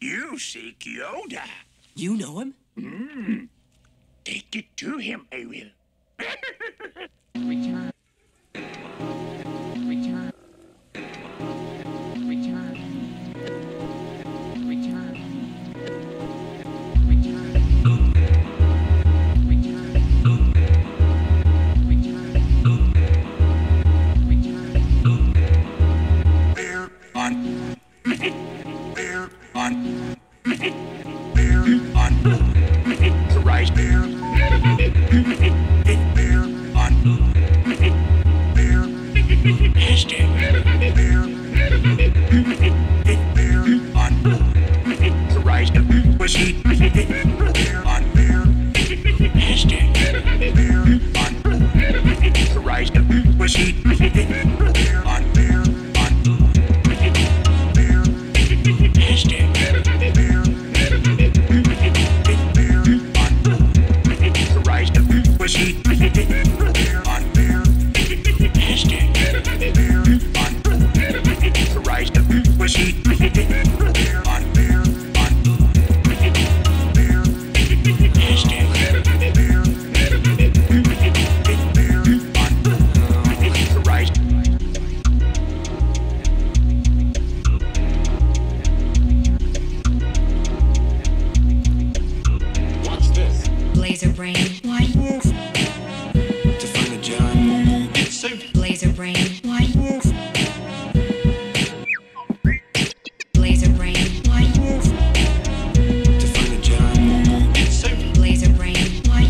You seek Yoda. You know him? Take it to him, I will. Return. Return. Return. Return. Return. Bear on. Bear on. Bear on. Rise bear. Bear on. Bear. Hashtag. Bear. Bear on. Rise pussy. Bear on bear. Hashtag. Bear on. Rise pussy. Bear on bear. Laser brain. Why? To find a John. Laser brain. Why? Laser brain. Why? To find a John. Laser brain. Why?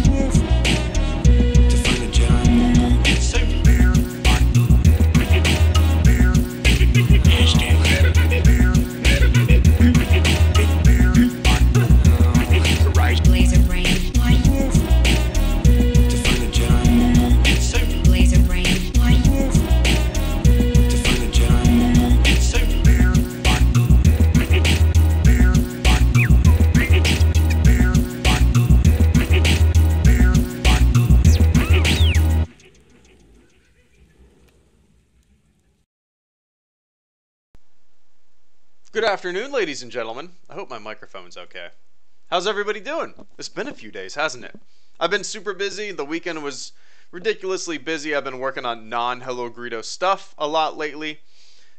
To find a John. Bear on. Bear. Hashtag. Bear. Bear on. Rise. Laser brain. Why? To find a John. Laser brain. Why? To find a John. Bear on. Bear on. Bear on. Bear on. Good afternoon, ladies and gentlemen. I hope my microphone's okay. How's everybody doing? It's been a few days, hasn't it? I've been super busy. The weekend was ridiculously busy. I've been working on non-HelloGreedo stuff a lot lately.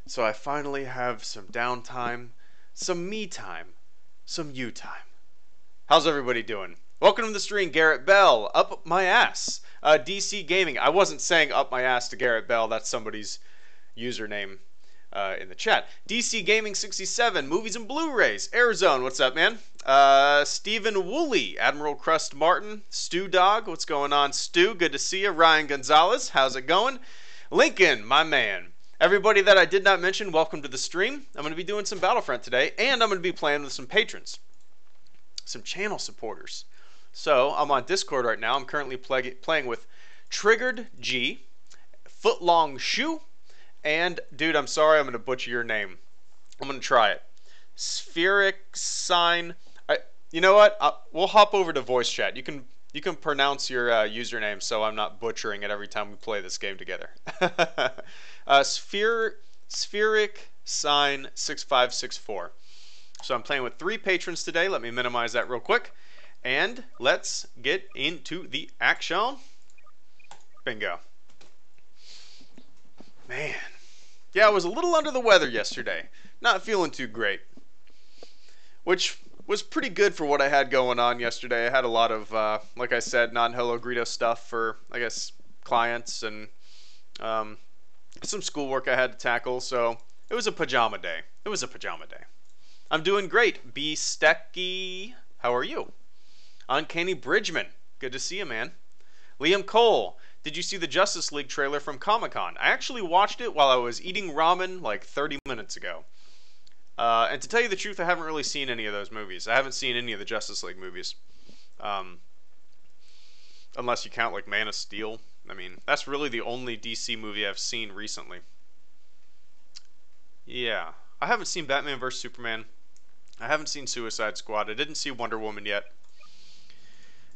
So I finally have some downtime, some me time, some you time. How's everybody doing? Welcome to the stream, Garrett Bell. Up my ass. DC Gaming. I wasn't saying up my ass to Garrett Bell. That's somebody's username in the chat. DC Gaming 67, Movies and Blu-rays. Airzone, what's up, man? Stephen Woolley, Admiral Crust Martin, Stu Dog, what's going on, Stu? Good to see you. Ryan Gonzalez, how's it going? Lincoln, my man. Everybody that I did not mention, welcome to the stream. I'm going to be doing some Battlefront today, and I'm going to be playing with some patrons, some channel supporters. So I'm on Discord right now. I'm currently playing with Triggered G, Footlong Shoe, and, dude, I'm sorry, I'm going to butcher your name. I'm going to try it. Spheric Sign. You know what? We'll hop over to voice chat. You can pronounce your username so I'm not butchering it every time we play this game together. Spheric Sign 6564. So I'm playing with 3 patrons today. Let me minimize that real quick. And let's get into the action. Bingo. Man. Yeah, I was a little under the weather yesterday. Not feeling too great. Which was pretty good for what I had going on yesterday. I had a lot of, like I said, non-HelloGreedo stuff for, I guess, clients and some schoolwork I had to tackle. So it was a pajama day. It was a pajama day. I'm doing great. B. Stecky, how are you? Uncanny Bridgman, good to see you, man. Liam Cole, did you see the Justice League trailer from Comic-Con? I actually watched it while I was eating ramen like 30 minutes ago. And to tell you the truth, I haven't really seen any of those movies. I haven't seen any of the Justice League movies. Unless you count like Man of Steel. I mean, that's really the only DC movie I've seen recently. Yeah. I haven't seen Batman vs. Superman. I haven't seen Suicide Squad. I didn't see Wonder Woman yet.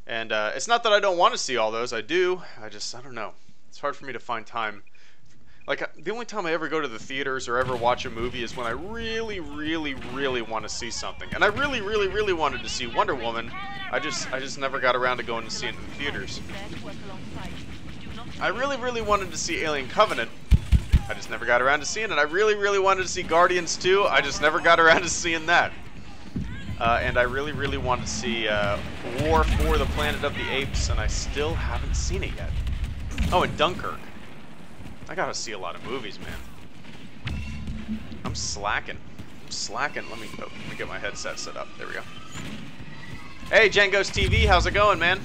And it's not that I don't want to see all those. I do. I don't know. It's hard for me to find time. Like, the only time I ever go to the theaters or ever watch a movie is when I really, really, really want to see something. And I really, really, really wanted to see Wonder Woman. I just never got around to going to see it in the theaters. I really, really wanted to see Alien Covenant. I just never got around to seeing it. I really, really wanted to see Guardians 2. I just never got around to seeing that. And I really, really wanted to see War for the Planet of the Apes, and I still haven't seen it yet. Oh, and Dunkirk. I gotta see a lot of movies, man. I'm slacking. Let me get my headset set up. There we go. Hey, Django's TV, how's it going, man?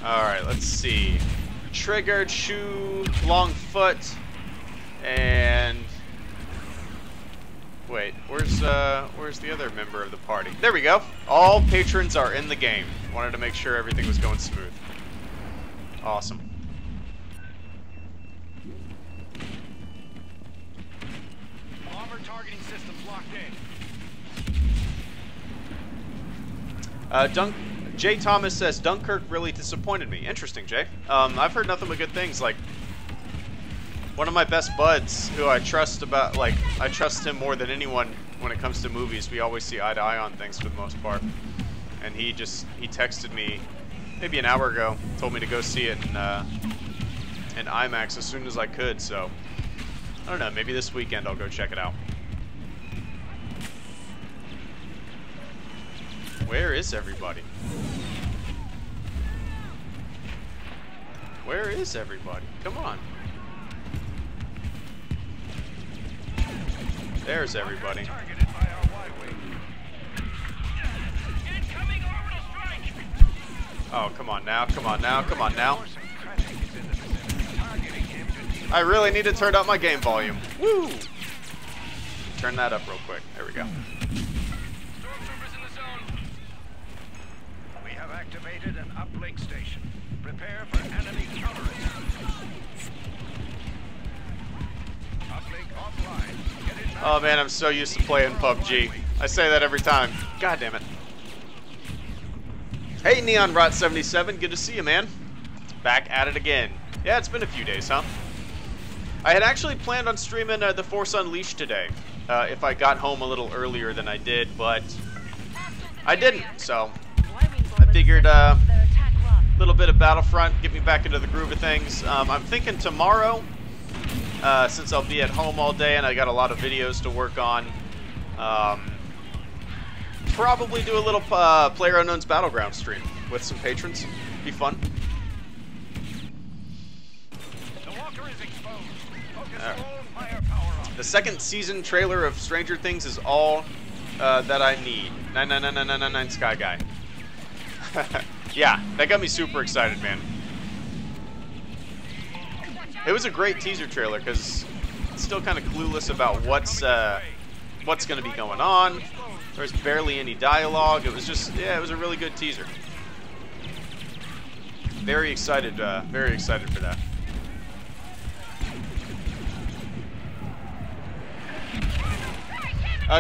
Alright, let's see. Triggered, Shoe, Longfoot, and... Wait, where's the other member of the party? There we go. All patrons are in the game. Wanted to make sure everything was going smooth. Awesome. Bomber targeting systems locked in. Jay Thomas says Dunkirk really disappointed me. Interesting, Jay. I've heard nothing but good things. Like, one of my best buds, who I trust I trust him more than anyone when it comes to movies. We always see eye to eye on things for the most part. And he texted me maybe an hour ago, told me to go see it in IMAX as soon as I could. So I don't know, maybe this weekend I'll go check it out. Where is everybody? Where is everybody? Come on. There's everybody. Oh, come on now, come on now, come on now. I really need to turn up my game volume. Woo! Turn that up real quick. There we go. We have activated an uplink station. Prepare for enemy counterattack. Uplink offline. Get it back. Oh man, I'm so used to playing PUBG. I say that every time. God damn it. Hey, Neon Rot 77, good to see you, man. Back at it again. Yeah, it's been a few days, huh? I had actually planned on streaming The Force Unleashed today, if I got home a little earlier than I did, but I didn't, so I figured a little bit of Battlefront, get me back into the groove of things. I'm thinking tomorrow, since I'll be at home all day and I got a lot of videos to work on, probably do a little PlayerUnknown's Battleground stream with some patrons. Be fun. The walker is exposed. Focus all firepower on. The second season trailer of Stranger Things is all that I need. 99999 Sky Guy. Yeah, that got me super excited, man. It was a great teaser trailer because it's still kind of clueless about what's going to be going on. There's barely any dialogue. It was just, yeah, it was a really good teaser. Very excited for that.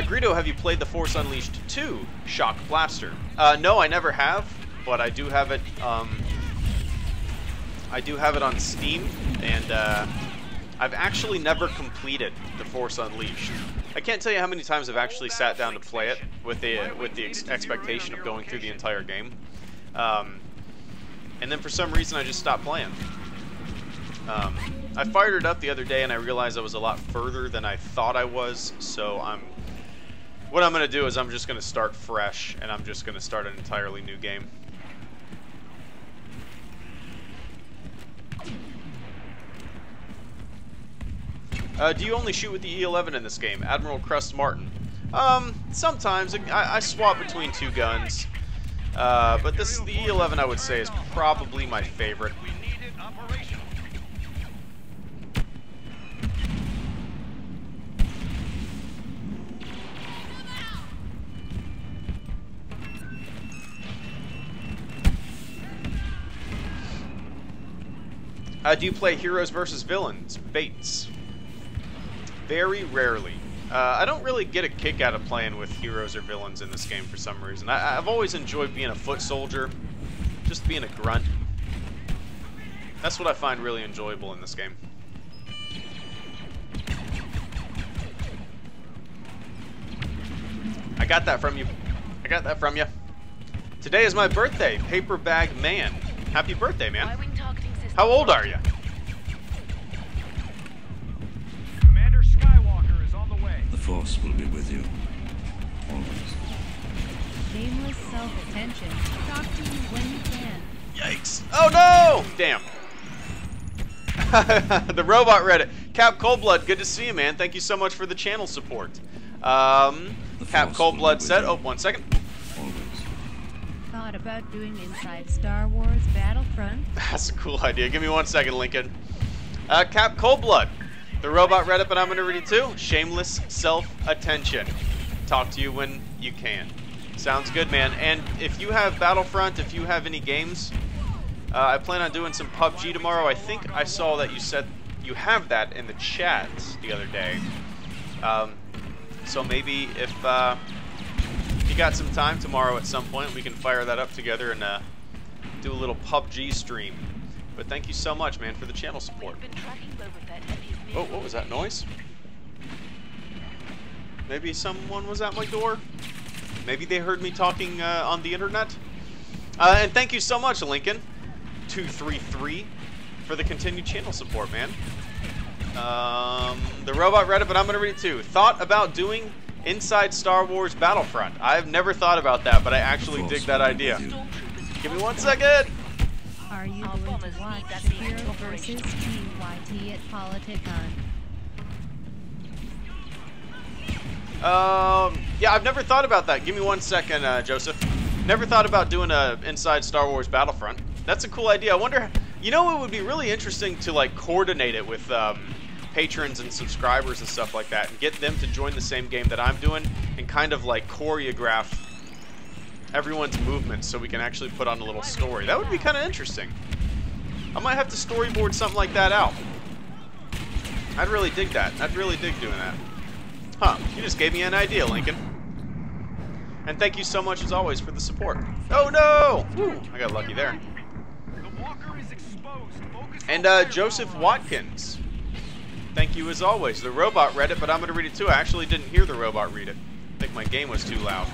Greedo, have you played The Force Unleashed 2 Shock Blaster? No, I never have, but I do have it. I do have it on Steam, and I've actually never completed The Force Unleashed. I can't tell you how many times I've actually sat down to play it with the expectation of going through the entire game, and then for some reason I just stopped playing. I fired it up the other day and I realized I was a lot further than I thought I was, so what I'm going to do is I'm just going to start fresh, and I'm just going to start an entirely new game. Do you only shoot with the E11 in this game? Admiral Crust Martin. Sometimes. I swap between two guns. But the E11 I would say is probably my favorite. We need it operational. Do you play heroes versus villains? Bates. Very rarely. I don't really get a kick out of playing with heroes or villains in this game for some reason. I've always enjoyed being a foot soldier, just being a grunt. That's what I find really enjoyable in this game. I got that from you. I got that from you. Today is my birthday, Paper Bag Man. Happy birthday, man. How old are you? Commander Skywalker is on the way. The Force will be with you. Always. Shameless self-attention. Talk to you when you can. Yikes. Oh no! Damn. The robot Reddit. Cap Coldblood, good to see you, man. Thank you so much for the channel support. Cap Coldblood said, oh, 1 second. Always. Thought about doing inside Star Wars Battlefront. That's a cool idea. Give me 1 second, Lincoln. Cap Coldblood. The robot Reddit, but I'm going to read it too. Shameless self-attention. Talk to you when you can. Sounds good, man. And if you have Battlefront, if you have any games, I plan on doing some PUBG tomorrow. I think I saw that you said you have that in the chat the other day. So maybe if you got some time tomorrow at some point, we can fire that up together and do a little PUBG stream. But thank you so much, man, for the channel support. Oh, what was that noise? Maybe someone was at my door? Maybe they heard me talking on the internet? And thank you so much, Lincoln233, for the continued channel support, man. The robot Reddit, but I'm going to read it too. Thought about doing inside Star Wars Battlefront. I've never thought about that, but I actually dig that idea. Give me 1 second. Are you going to watch Shapiro versus Team YT at Politicon? Yeah, I've never thought about that. Give me 1 second, Joseph. Never thought about doing a inside Star Wars Battlefront. That's a cool idea. I wonder, you know, it would be really interesting to like coordinate it with patrons and subscribers and stuff like that, and get them to join the same game that I'm doing, and kind of like choreograph everyone's movements so we can actually put on a little story. That would be kind of interesting. I might have to storyboard something like that out. I'd really dig that. I'd really dig doing that. Huh, you just gave me an idea, Lincoln. And thank you so much, as always, for the support. Oh, no! Woo, I got lucky there. The walker is exposed. Focus And on Joseph Watkins, thank you, as always. The robot read it, but I'm going to read it, too. I actually didn't hear the robot read it. I think my game was too loud.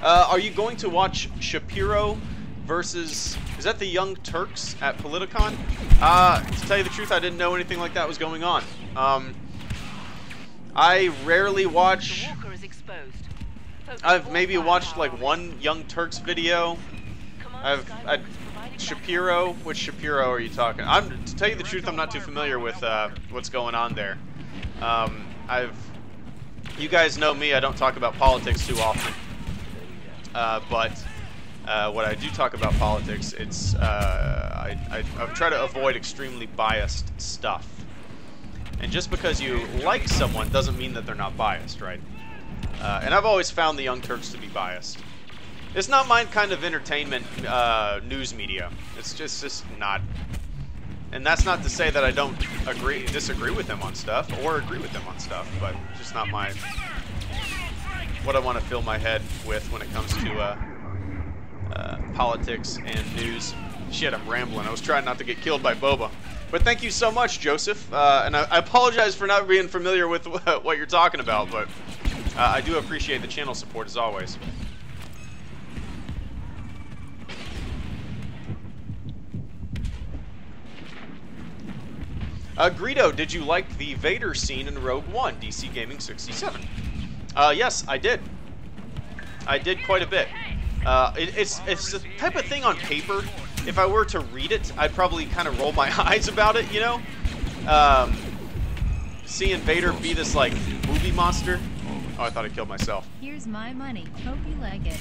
Are you going to watch Shapiro versus... Is that the Young Turks at Politicon? To tell you the truth, I didn't know anything like that was going on. I rarely watch... I've maybe watched like one Young Turks video. Shapiro, which Shapiro are you talking? To tell you the truth, I'm not too familiar with what's going on there. You guys know me, I don't talk about politics too often. But what I do talk about politics, it's I try to avoid extremely biased stuff. And just because you like someone doesn't mean that they're not biased, right? And I've always found the Young Turks to be biased. It's not my kind of entertainment news media. It's just not. And that's not to say that I don't disagree with them on stuff, or agree with them on stuff, but it's just not what I want to fill my head with when it comes to politics and news. Shit, I'm rambling. I was trying not to get killed by Boba. But thank you so much, Joseph. And I apologize for not being familiar with what you're talking about, but I do appreciate the channel support as always. Greedo, did you like the Vader scene in Rogue One, DC Gaming 67? Yes, I did. I did quite a bit. It's the type of thing on paper, if I were to read it, I'd probably kind of roll my eyes about it, you know? Seeing Vader be this, like, movie monster. Oh, I thought I killed myself. Here's my money. Hope you like it.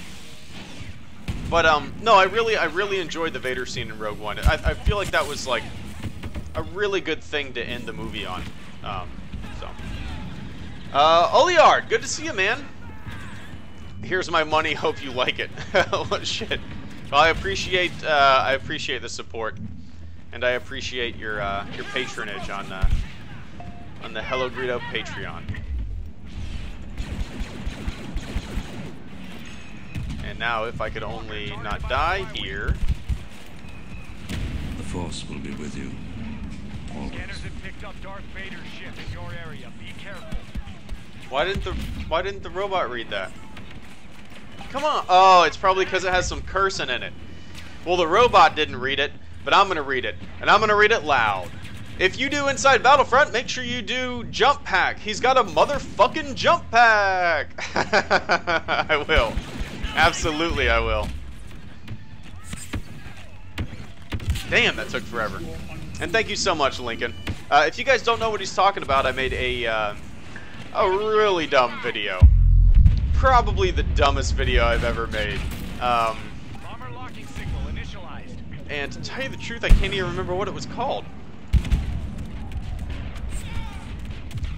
But, no, I really enjoyed the Vader scene in Rogue One. I feel like that was, like, a really good thing to end the movie on. Oliard, good to see you, man. Here's my money. Hope you like it. What shit. Well, I appreciate the support, and I appreciate your patronage on the HelloGreedo Patreon. And now, if I could only not die here. Force will be with you. Always. Scanners have picked up Darth Vader's ship in your area. Be careful. Why didn't the robot read that? Come on. Oh, it's probably because it has some cursing in it. Well, the robot didn't read it, but I'm gonna read it, and I'm gonna read it loud. If you do Inside Battlefront, make sure you do Jump Pack. He's got a motherfucking Jump Pack. I will. Absolutely, I will. Damn, that took forever. And thank you so much, Lincoln. If you guys don't know what he's talking about, I made a really dumb video. Probably the dumbest video I've ever made. Bomber locking signal initialized. And to tell you the truth, I can't even remember what it was called.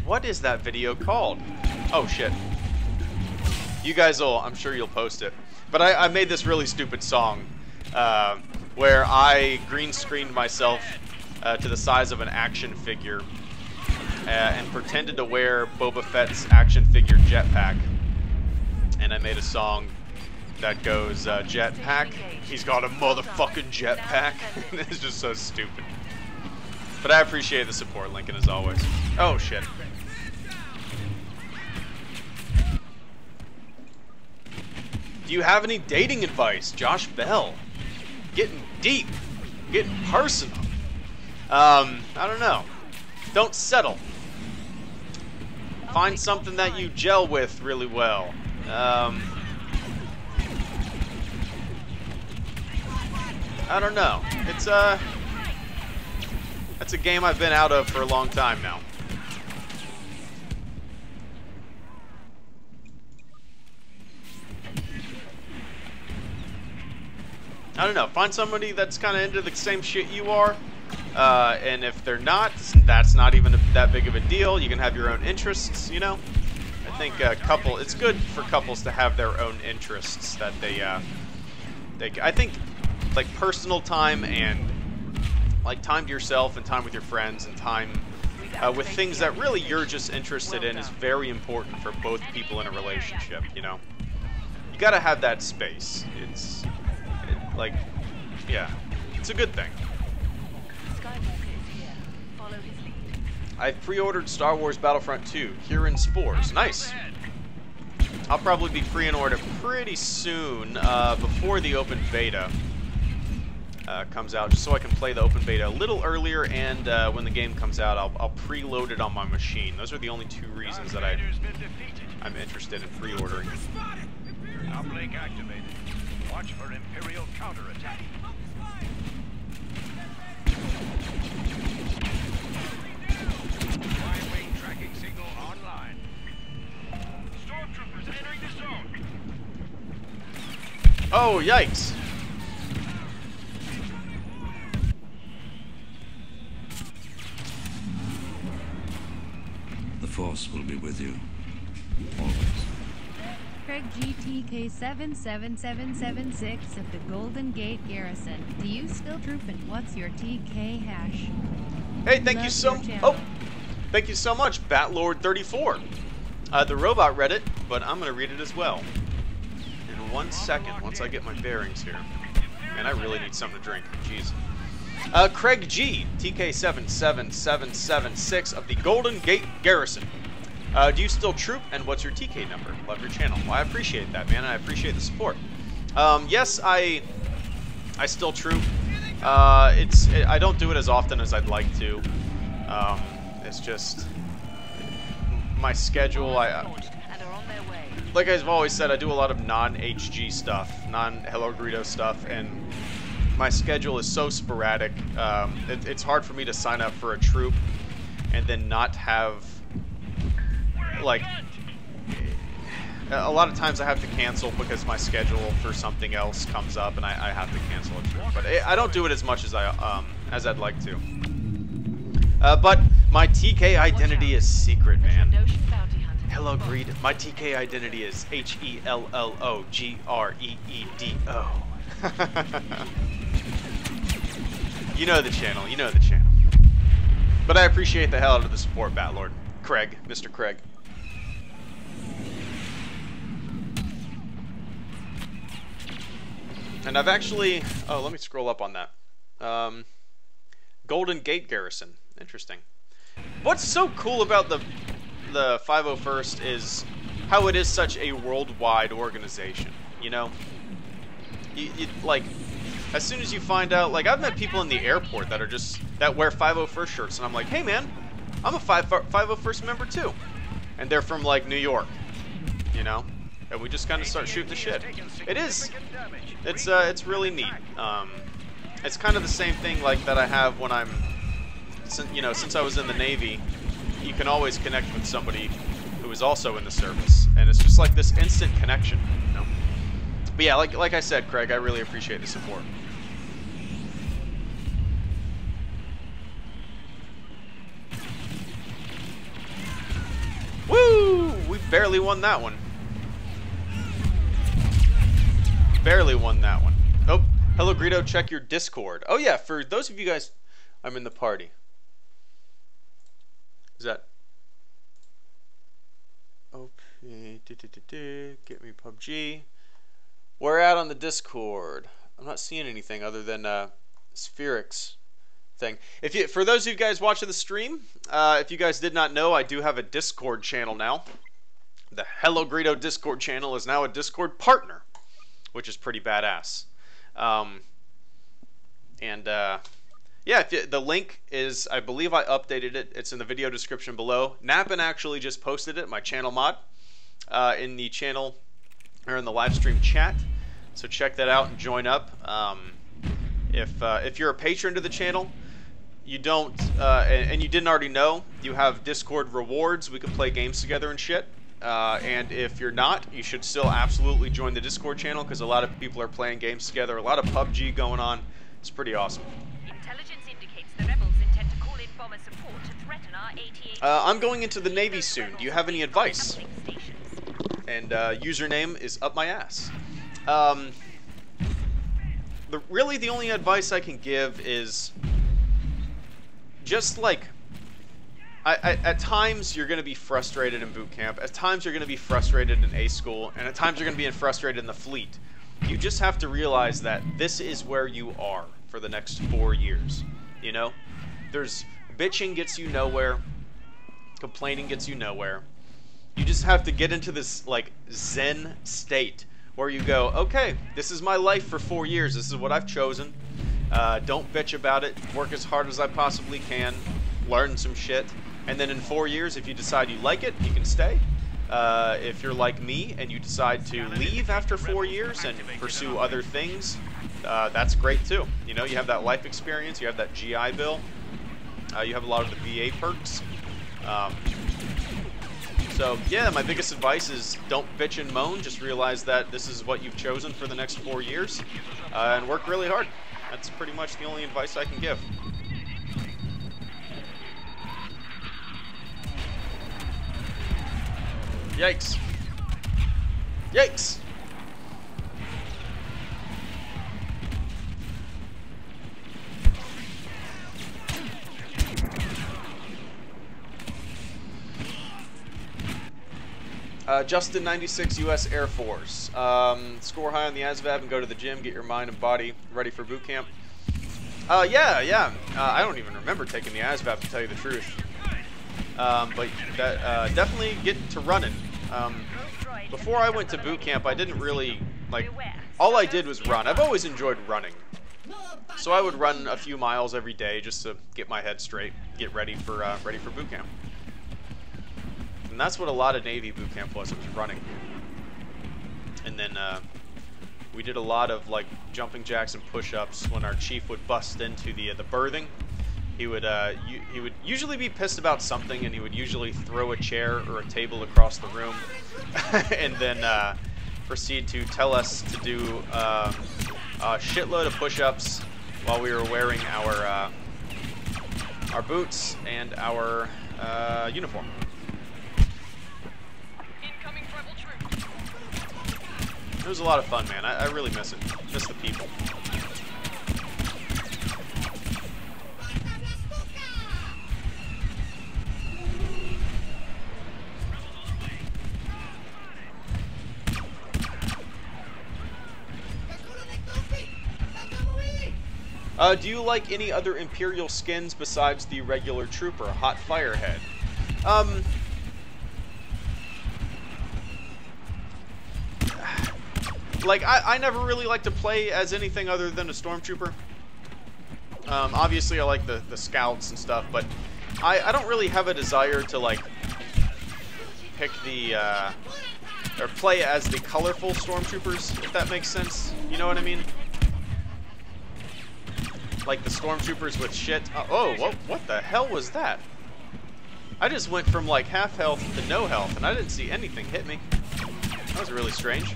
What is that video called? Oh, shit. You guys will, I'm sure you'll post it. But I made this really stupid song where I green screened myself to the size of an action figure and pretended to wear Boba Fett's action figure jetpack. And I made a song that goes, jetpack, he's got a motherfucking jetpack. It's just so stupid. But I appreciate the support, Lincoln, as always. Oh, shit. Do you have any dating advice? Josh Bell. Getting deep. Getting personal. I don't know. Don't settle. Find something that you gel with really well. I don't know. It's that's a game I've been out of for a long time now. I don't know. Find somebody that's kind of into the same shit you are. And if they're not, that's not even that big of a deal. You can have your own interests, you know? I think it's good for couples to have their own interests that I think, like, personal time and, like, time to yourself and time with your friends and time with things that really you're just interested in is very important for both people in a relationship, you know? You gotta have that space. Like, yeah, it's a good thing. I've pre-ordered Star Wars Battlefront 2 here in Spores. Nice. I'll probably be pre-ordered it pretty soon, before the open beta comes out, just so I can play the open beta a little earlier, and when the game comes out, I'll preload it on my machine. Those are the only two reasons that I'm interested in pre-ordering. Uplink activated. Watch for Imperial counterattack. Y-wing tracking signal online. Stormtroopers entering the zone. Oh, yikes. The Force will be with you. Always. Craig GTK 77776 of the Golden Gate Garrison. Do you still troop and what's your TK hash? Hey, thank you so much, Batlord34. The robot read it, but I'm gonna read it as well. In 1 second, once I get my bearings here. And I really need something to drink. Jeez. Craig G, TK77776 of the Golden Gate Garrison. Do you still troop, and what's your TK number? Love your channel. Well, I appreciate that, man, and I appreciate the support. Yes, I still troop. I don't do it as often as I'd like to. It's just my schedule. Like I've always said, I do a lot of non-HG stuff, non-HelloGreedo stuff, and my schedule is so sporadic. It's hard for me to sign up for a troop and then not have, like, a lot of times I have to cancel because my schedule for something else comes up and I have to cancel a trip. But I don't do it as much as I'd like to. But my TK identity is secret, man. HelloGreedo. My TK identity is HelloGreedo. You know the channel. You know the channel. But I appreciate the hell out of the support, Batlord. Craig, Mr. Craig. And I've actually... Oh, let me scroll up on that. Golden Gate Garrison. Interesting. What's so cool about the 501st is how it is such a worldwide organization, you know? You like, as soon as you find out, like, I've met people in the airport that wear 501st shirts, and I'm like, hey man, I'm a 501st member too. And they're from, like, New York, you know? And we just kind of start shooting the shit. It's really neat. It's kind of the same thing, like, that I have when I'm, you know, since I was in the Navy, you can always connect with somebody who is also in the service. And it's just like this instant connection, you know? But yeah, like I said, Craig, I really appreciate the support. Woo! We barely won that one. Barely won that one. Oh, HelloGreedo, check your Discord. Oh yeah, for those of you guys, I'm in the party. Is that... Okay, get me PUBG. We're out on the Discord. I'm not seeing anything other than Spheric's thing. For those of you guys watching the stream, if you guys did not know, I do have a Discord channel now. The HelloGreedo Discord channel is now a Discord partner, which is pretty badass. Yeah, the link is, I believe I updated it. It's in the video description below. Nappin actually just posted it, my channel mod, in the channel, or in the live stream chat. So check that out and join up. If you're a patron to the channel, you don't, and you didn't already know, you have Discord rewards. We can play games together and shit. And if you're not, you should still absolutely join the Discord channel, because a lot of people are playing games together. A lot of PUBG going on. It's pretty awesome. Intelligence indicates the rebels intend to call in bomber support to threaten our 88. I'm going into the Navy soon. Do you have any advice? And username is up my ass. Really, the only advice I can give is just like, at times you're going to be frustrated in boot camp. At times you're going to be frustrated in A school, and at times you're going to be frustrated in the fleet. You just have to realize that this is where you are for the next 4 years. You know, bitching gets you nowhere. Complaining gets you nowhere. You just have to get into this like Zen state where you go, okay, this is my life for 4 years. This is what I've chosen. Don't bitch about it. Work as hard as I possibly can. Learn some shit. And then in 4 years, if you decide you like it, you can stay. If you're like me and you decide to leave after 4 years and pursue other things, that's great too. You know, you have that life experience, you have that GI Bill, you have a lot of the VA perks. So yeah, my biggest advice is don't bitch and moan. Just realize that this is what you've chosen for the next 4 years, and work really hard. That's pretty much the only advice I can give. Yikes. Yikes. Justin 96 U.S. Air Force. Score high on the ASVAB and go to the gym. Get your mind and body ready for boot camp. Yeah. I don't even remember taking the ASVAB, to tell you the truth. But that, definitely get to running. Before I went to boot camp, I didn't really, like, all I did was run. I've always enjoyed running. So I would run a few miles every day just to get my head straight, get ready for boot camp. And that's what a lot of Navy boot camp was. It was running. And then we did a lot of like jumping jacks and push-ups when our chief would bust into the berthing. He would usually be pissed about something, and he would usually throw a chair or a table across the room, and then proceed to tell us to do a shitload of push-ups while we were wearing our boots and our uniform. It was a lot of fun, man. I really miss it. Miss the people. Do you like any other Imperial skins besides the regular Trooper, Hot Firehead? Like, I never really like to play as anything other than a Stormtrooper. Obviously, I like the Scouts and stuff, but I don't really have a desire to, like, pick the, or play as the colorful Stormtroopers, if that makes sense. You know what I mean? Like the Stormtroopers with shit. Oh, what the hell was that? I just went from, like, half health to no health, and I didn't see anything hit me. That was really strange.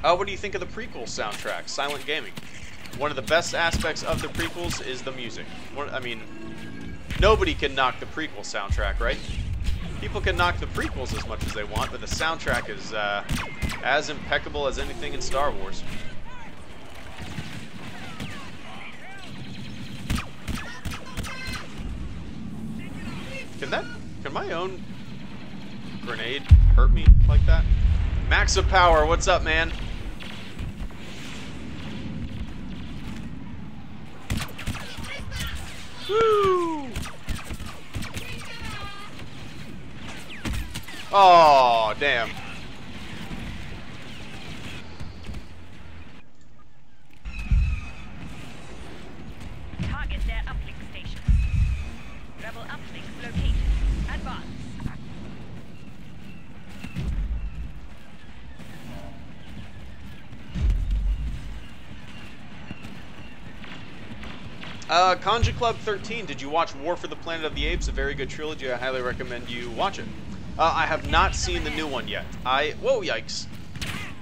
What do you think of the prequel soundtrack, Silent Gaming? One of the best aspects of the prequels is the music. I mean, nobody can knock the prequel soundtrack, right? People can knock the prequels as much as they want, but the soundtrack is as impeccable as anything in Star Wars. Can my own grenade hurt me like that? Max of Power, what's up, man? Woo! Oh, damn. Target their uplink station. Rebel uplink located. Advance. Conja Club 13, did you watch War for the Planet of the Apes? A very good trilogy. I highly recommend you watch it. I have not seen the new one yet. Whoa, yikes.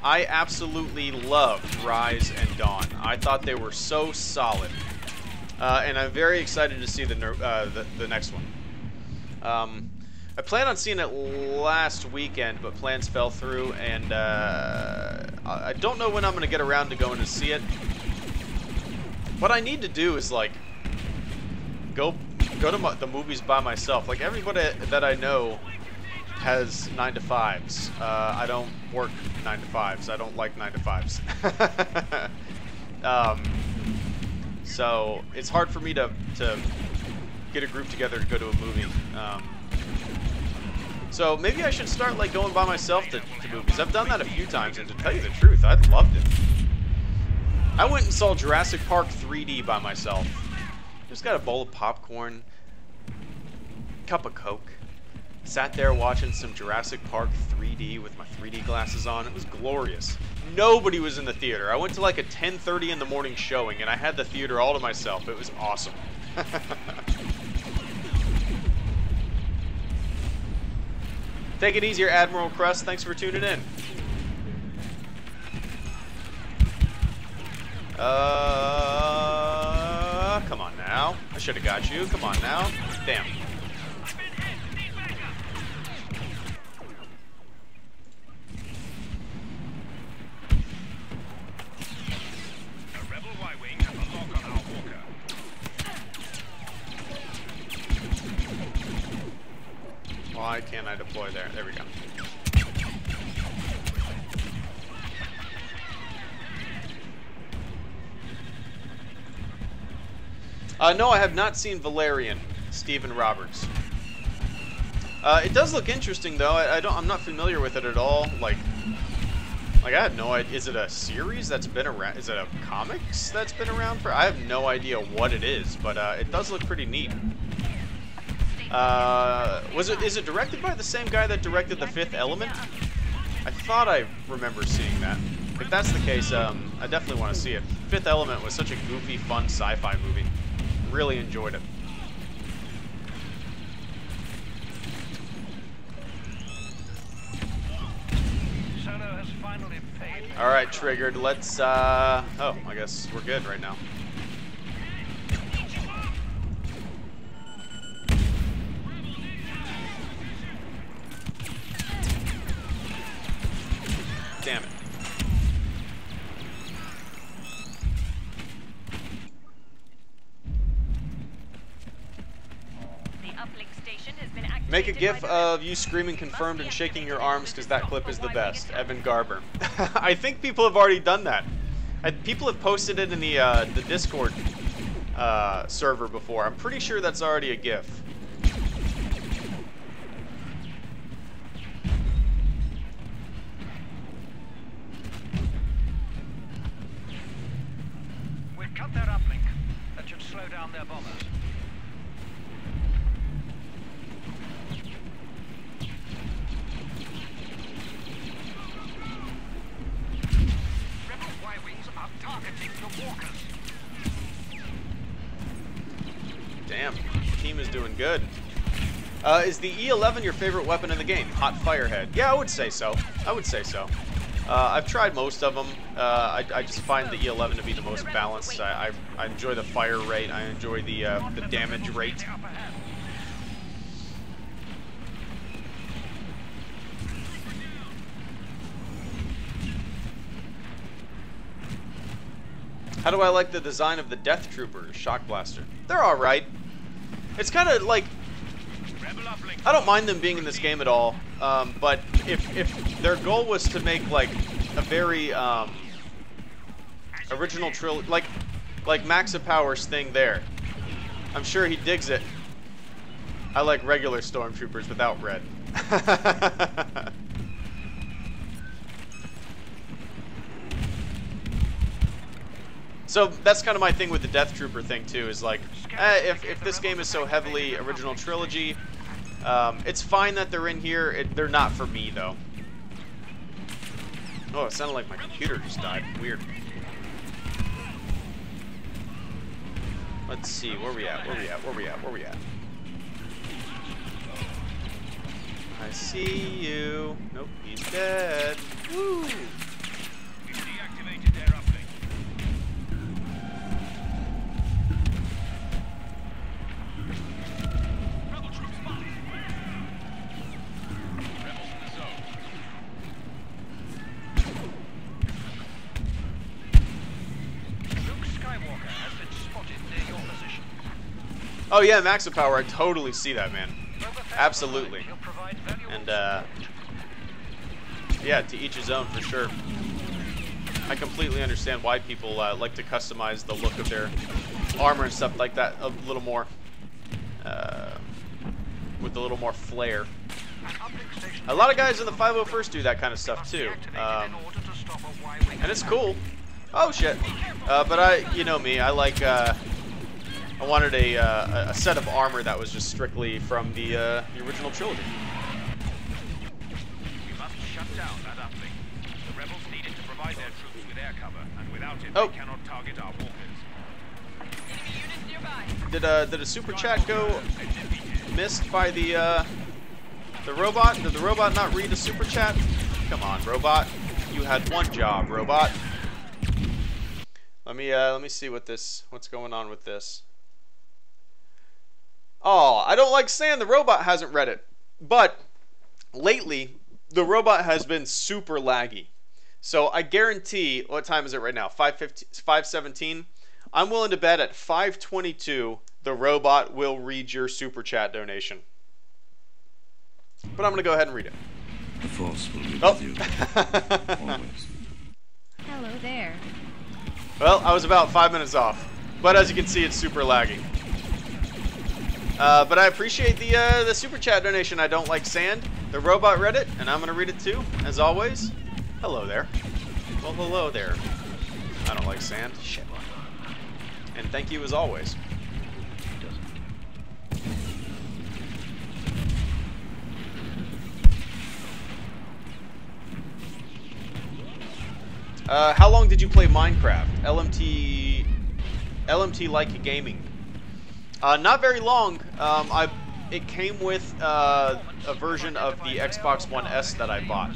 I absolutely loved Rise and Dawn. I thought they were so solid. And I'm very excited to see the next one. I planned on seeing it last weekend, but plans fell through, and I don't know when I'm going to get around to going to see it. What I need to do is, like, go to the movies by myself. Like, everybody that I know has 9-to-5s. I don't work 9-to-5s. I don't like 9-to-5s. So it's hard for me to get a group together to go to a movie. So maybe I should start, like, going by myself to movies. I've done that a few times, and to tell you the truth, I loved it. I went and saw Jurassic Park 3D by myself. Just got a bowl of popcorn, cup of Coke, sat there watching some Jurassic Park 3D with my 3D glasses on. It was glorious. Nobody was in the theater. I went to like a 10:30 in the morning showing, and I had the theater all to myself. It was awesome. Take it easier, Admiral Crust. Thanks for tuning in. Come on now. I should have got you. Come on now. Damn. A rebel Y-wing has a lock on our walker. Why can't I deploy there? There we go. No, I have not seen Valerian, Stephen Roberts. It does look interesting, though. I'm not familiar with it at all. Like I had no idea. Is it a series that's been around? Is it a comics that's been around for? I have no idea what it is, but it does look pretty neat. Is it directed by the same guy that directed The Fifth Element? I thought I remember seeing that. If that's the case, I definitely want to see it. Fifth Element was such a goofy, fun sci-fi movie. Really enjoyed it. Solo has finally paid. All right, triggered. Let's. Oh, I guess we're good right now. Damn it. The uplink station has been activated. Make a gif by the of you screaming confirmed and shaking your arms because that clip is the best. Evan Garber. I think people have already done that. People have posted it in the Discord server before. I'm pretty sure that's already a gif. We've cut their uplink. That should slow down their bombers. Rebel Y-wings are targeting the walkers. Damn, the team is doing good. Is the E11 your favorite weapon in the game? Hot Firehead. Yeah, I would say so. I would say so. I've tried most of them. I just find the E11 to be the most balanced. I enjoy the fire rate. I enjoy the damage rate. How do I like the design of the Death Trooper Shock Blaster? They're alright. It's kind of like... I don't mind them being in this game at all, but if their goal was to make like a very original trilogy, like Max of Power's thing there, I'm sure he digs it. I like regular stormtroopers without red. So that's kind of my thing with the Death Trooper thing too, is like, if this game is so heavily original trilogy, it's fine that they're in here. They're not for me though. Oh, it sounded like my computer just died. Weird. Let's see, where we at? Where we at? Where we at? Where we at? I see you. Nope, he's dead. Woo! We've deactivated their uplink. Rebel troops spotted. Rebels in the zone. Luke Skywalker has been spotted near your position. Oh yeah, Max of Power. I totally see that, man. Absolutely. He'll provide valuable And yeah, to each his own for sure. I completely understand why people like to customize the look of their armor and stuff like that a little more, with a little more flair. A lot of guys in the 501st do that kind of stuff too, and it's cool. Oh shit! But you know me, I like. I wanted a set of armor that was just strictly from the original trilogy. We must shut down that uplink. The rebels needed to provide their troops with air cover, and without it, Oh. they cannot target our walkers. Enemy units nearby. Did a super chat go missed by the robot? Did the robot not read a super chat? Come on, robot. You had one job, robot. Let me see what's going on with this. Oh, I don't like saying the robot hasn't read it, but lately the robot has been super laggy. So I guarantee, what time is it right now? 5:17. I'm willing to bet at 5:22 the robot will read your super chat donation. But I'm gonna go ahead and read it. The Force will be Oh. with you. Always. Hello there. Well, I was about 5 minutes off, but as you can see, it's super laggy. But I appreciate the super chat donation. I don't like sand. The robot read it, and I'm gonna read it too, as always. Hello there. Well, hello there. I don't like sand. Shit. And thank you as always. How long did you play Minecraft? LMT like gaming. Not very long. It came with a version of the Xbox One S that I bought,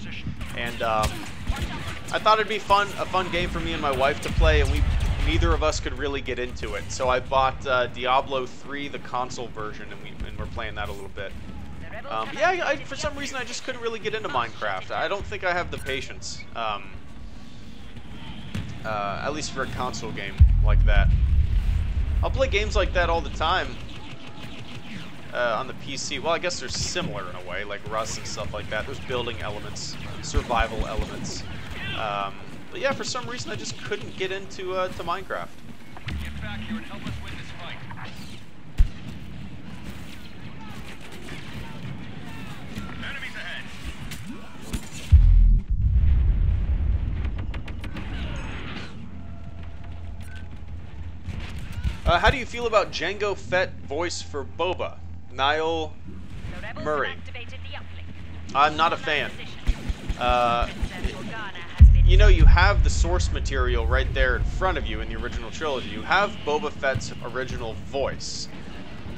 and I thought it'd be a fun game for me and my wife to play, and neither of us could really get into it. So I bought Diablo 3, the console version, and we're playing that a little bit. Yeah, for some reason I just couldn't really get into Minecraft. I don't think I have the patience, at least for a console game like that. I'll play games like that all the time. on the PC. Well, I guess they're similar in a way, like Rust and stuff like that. There's building elements, survival elements. But yeah, for some reason I just couldn't get into to Minecraft. Get back here and help us win this fight. Enemies ahead. How do you feel about Django Fett voice for Boba? Niall The rebels Murray. have activated the uplink. I'm not a fan. Princess Organa has been You know, you have the source material right there in front of you in the original trilogy. You have Boba Fett's original voice.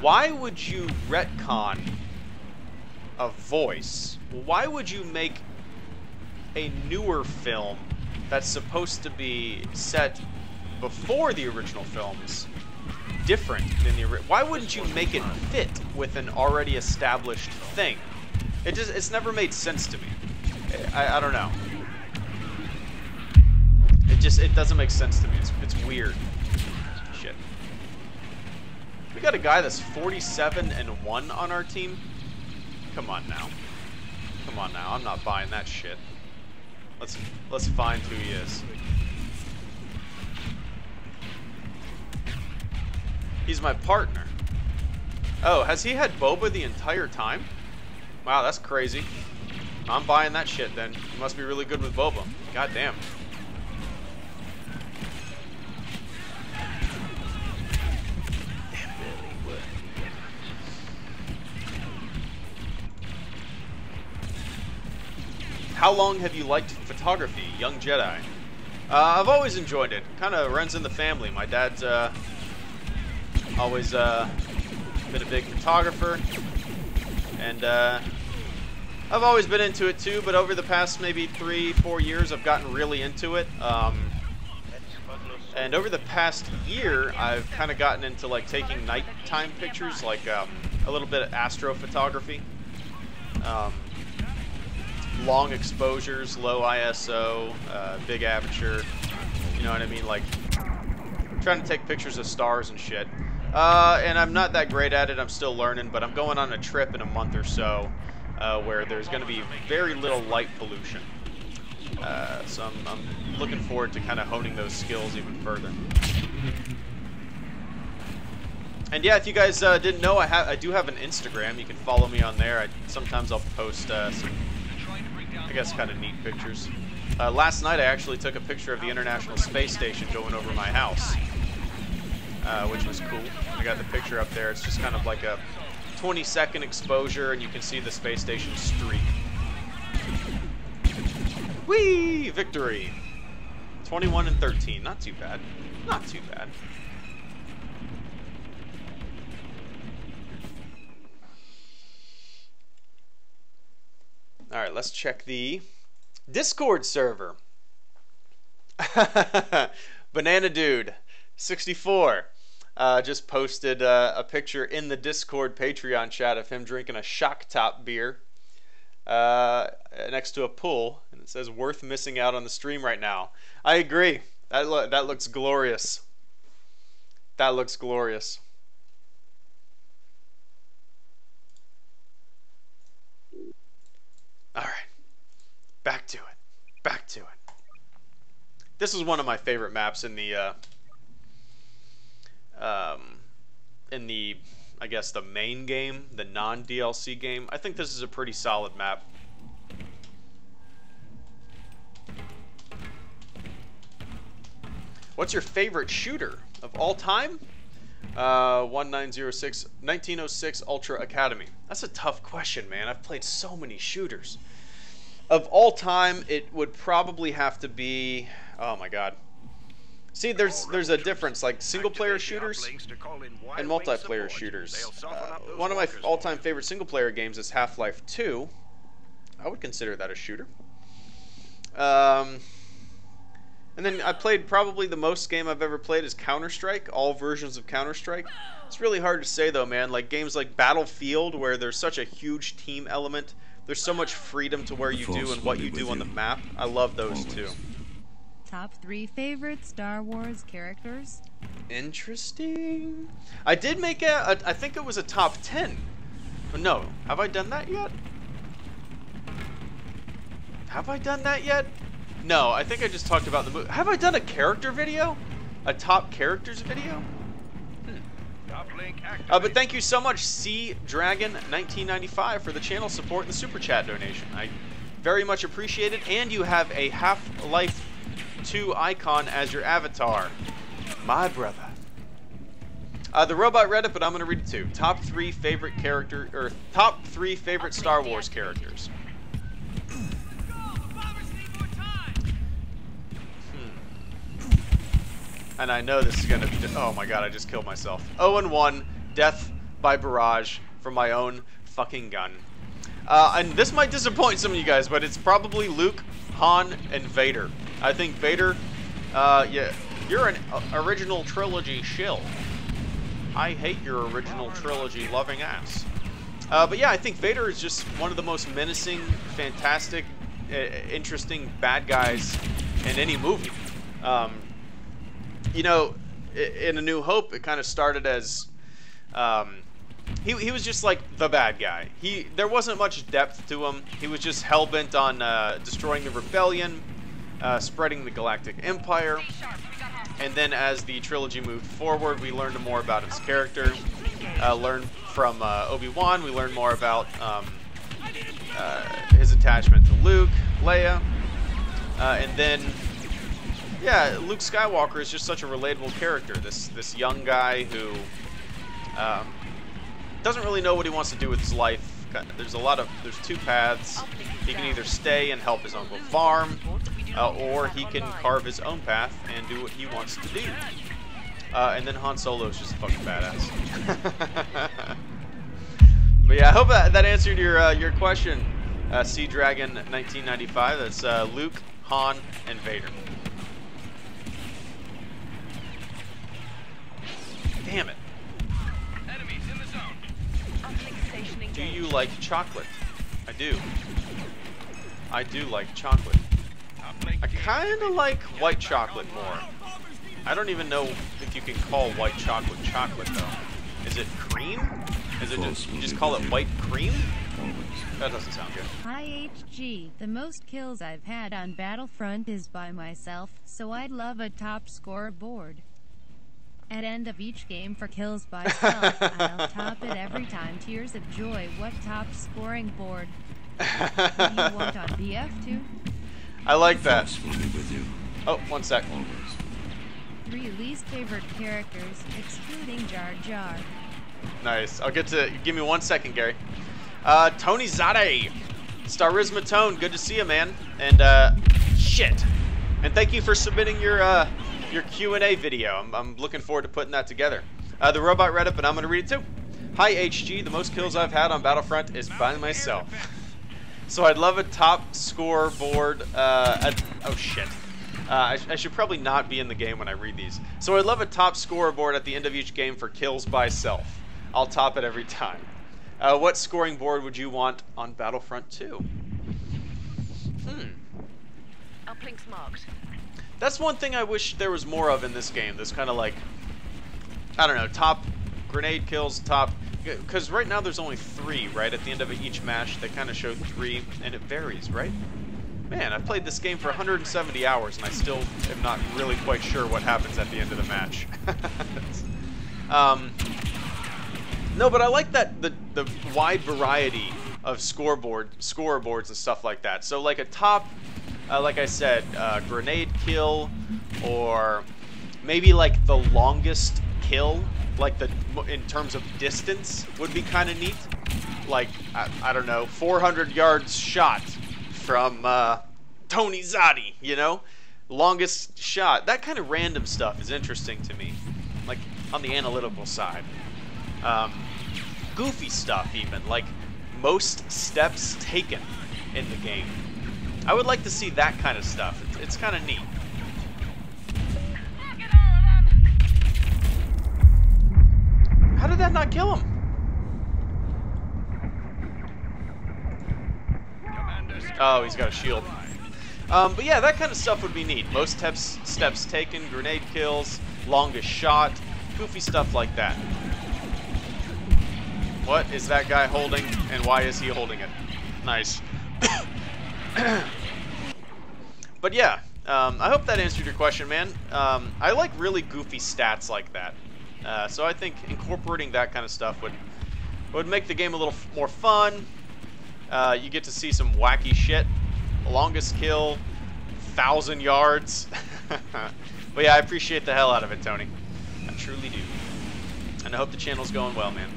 Why would you retcon a voice? Why would you make a newer film that's supposed to be set before the original films different than the original? Why wouldn't you make it fit with an already established thing? It's never made sense to me. I don't know. It doesn't make sense to me. It's weird. Shit. We got a guy that's 47-1 on our team. Come on now. Come on now. I'm not buying that shit. Let's find who he is. He's my partner. Oh, has he had Boba the entire time? Wow, that's crazy. I'm buying that shit then. He must be really good with Boba. God damn. How long have you liked photography, young Jedi? I've always enjoyed it. Kind of runs in the family. My dad's always been a big photographer, and I've always been into it too. But over the past maybe 3-4 years, I've gotten really into it. And over the past year, I've kind of gotten into like taking nighttime pictures, like a little bit of astrophotography. Long exposures, low ISO, big aperture, you know what I mean, like trying to take pictures of stars and shit. And I'm not that great at it, I'm still learning, but I'm going on a trip in a month or so where there's going to be very little light pollution. So I'm looking forward to kind of honing those skills even further. And yeah, if you guys didn't know, I do have an Instagram. You can follow me on there. Sometimes I'll post some, I guess, kind of neat pictures. Last night I actually took a picture of the International Space Station going over my house, which was cool. I got the picture up there. It's just kind of like a 20-second exposure, and you can see the space station streak. Whee! Victory! 21-13. Not too bad. Not too bad. Alright, let's check the Discord server. Banana Dude 64 just posted a picture in the Discord Patreon chat of him drinking a Shock Top beer next to a pool, and it says worth missing out on the stream right now. I agree. That looks glorious. That looks glorious. Alright, back to it, back to it. This is one of my favorite maps in the, I guess, the main game, the non-DLC game. I think this is a pretty solid map. What's your favorite shooter of all time? 1906 Ultra Academy. That's a tough question, man. I've played so many shooters. Of all time, it would probably have to be... Oh my god. See, there's a difference, like single-player shooters and multiplayer shooters. One of my all-time favorite single-player games is Half-Life 2. I would consider that a shooter. And then I played probably the most game I've ever played is Counter-Strike, all versions of Counter-Strike. It's really hard to say though, man. Like games like Battlefield, where there's such a huge team element, there's so much freedom to where you do and what you do on the map. I love those too. Top 3 favorite Star Wars characters? Interesting. I did make I think it was a top 10. No. Have I done that yet? Have I done that yet? No, I think I just talked about the movie. Have I done a character video? A top characters video? Uplink activated. But thank you so much, C-Dragon1995, for the channel support and the super chat donation. I very much appreciate it. And you have a Half-Life 2 icon as your avatar. My brother. The robot read it, but I'm gonna read it too. Top 3 favorite character, or top 3 favorite Star Wars characters. And I know this is gonna be. Oh my god! I just killed myself. 0-1, death by barrage from my own fucking gun. And this might disappoint some of you guys, but it's probably Luke, Han, and Vader. I think Vader. Yeah, you're an original trilogy shill. I hate your original trilogy loving ass. But yeah, I think Vader is just one of the most menacing, fantastic, interesting bad guys in any movie. You know, in A New Hope, it kind of started as he was just like the bad guy. There wasn't much depth to him. He was just hell-bent on destroying the rebellion, spreading the Galactic Empire. And then as the trilogy moved forward, we learned more about his character. Learned from Obi-Wan. We learned more about his attachment to Luke, Leia, and then, yeah, Luke Skywalker is just such a relatable character. This young guy who doesn't really know what he wants to do with his life. There's two paths. He can either stay and help his uncle farm, or he can carve his own path and do what he wants to do. And then Han Solo is just a fucking badass. But yeah, I hope that answered your question, C-Dragon1995. That's Luke, Han, and Vader. Damn it. Enemies in the zone. Do you like chocolate? I do. I do like chocolate. Uplink I kind of like white chocolate more. I don't even know if you can call white chocolate chocolate though. Is it cream? Is it just call it white cream? That doesn't sound good. Hi HG, the most kills I've had on Battlefront is by myself, so I'd love a top scoreboard. At end of each game for kills by self, I'll top it every time. Tears of joy. What top scoring board do you want on BF2? I like that. Force will be with you. Oh, one sec. Always. 3 least favorite characters, excluding Jar Jar. Nice. I'll get to. Give me 1 second, Gary. Tony Zade, Starisma Tone. Good to see you, man. And shit. And thank you for submitting your Q&A video. I'm looking forward to putting that together. The robot read it, but I'm gonna read it too. Hi HG. The most kills I've had on Battlefront is by myself. So I'd love a top scoreboard. Oh shit. I should probably not be in the game when I read these. So I'd love a top scoreboard at the end of each game for kills by self. I'll top it every time. What scoring board would you want on Battlefront 2? Uplinks marked. That's one thing I wish there was more of in this game. This kind of like, I don't know, top grenade kills, top... Because right now there's only 3, right? At the end of each match, they kind of show 3, and it varies, right? Man, I've played this game for 170 hours, and I still am not really quite sure what happens at the end of the match. No, but I like that the wide variety of scoreboards and stuff like that. So like a top, like I said, grenade kill, or maybe like the longest kill, like in terms of distance, would be kind of neat. Like I don't know, 400 yards shot from Tony Zade, you know, longest shot. That kind of random stuff is interesting to me, like on the analytical side. Goofy stuff even, like most steps taken in the game. I would like to see that kind of stuff. It's kind of neat. How did that not kill him? Oh, he's got a shield. But yeah, that kind of stuff would be neat. Most steps taken, grenade kills, longest shot, goofy stuff like that. What is that guy holding, and why is he holding it? Nice. But yeah, I hope that answered your question, man. I like really goofy stats like that. So I think incorporating that kind of stuff would make the game a little more fun. You get to see some wacky shit. Longest kill, 1,000 yards. But yeah, I appreciate the hell out of it, Tony. I truly do. And I hope the channel's going well, man.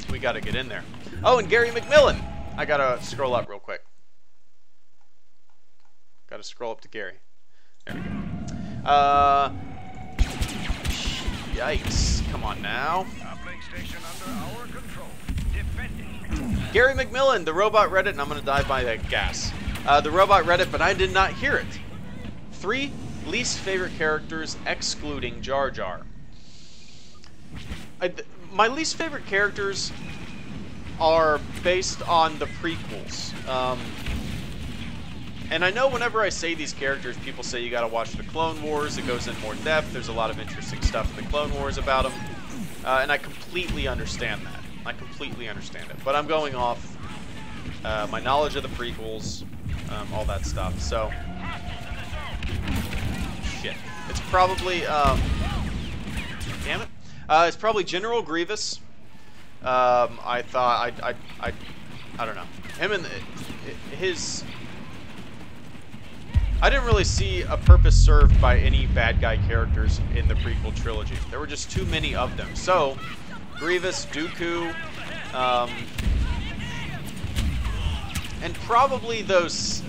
We gotta get in there. Oh, and Gary McMillan. I gotta scroll up real quick. Gotta scroll up to Gary. There we go. Yikes. Come on now. Uplink station under our control. Defending. Gary McMillan, the robot Reddit, and I'm gonna die by that gas. The robot Reddit, but I did not hear it. 3 least favorite characters excluding Jar Jar. My least favorite characters are based on the prequels. And I know whenever I say these characters, people say you gotta watch the Clone Wars. It goes in more depth. There's a lot of interesting stuff in the Clone Wars about them. And I completely understand that. I completely understand it. But I'm going off my knowledge of the prequels, all that stuff. So, shit. It's probably, damn it. It's probably General Grievous. I thought, I don't know. Him and his... I didn't really see a purpose served by any bad guy characters in the prequel trilogy. There were just too many of them. So, Grievous, Dooku, and probably those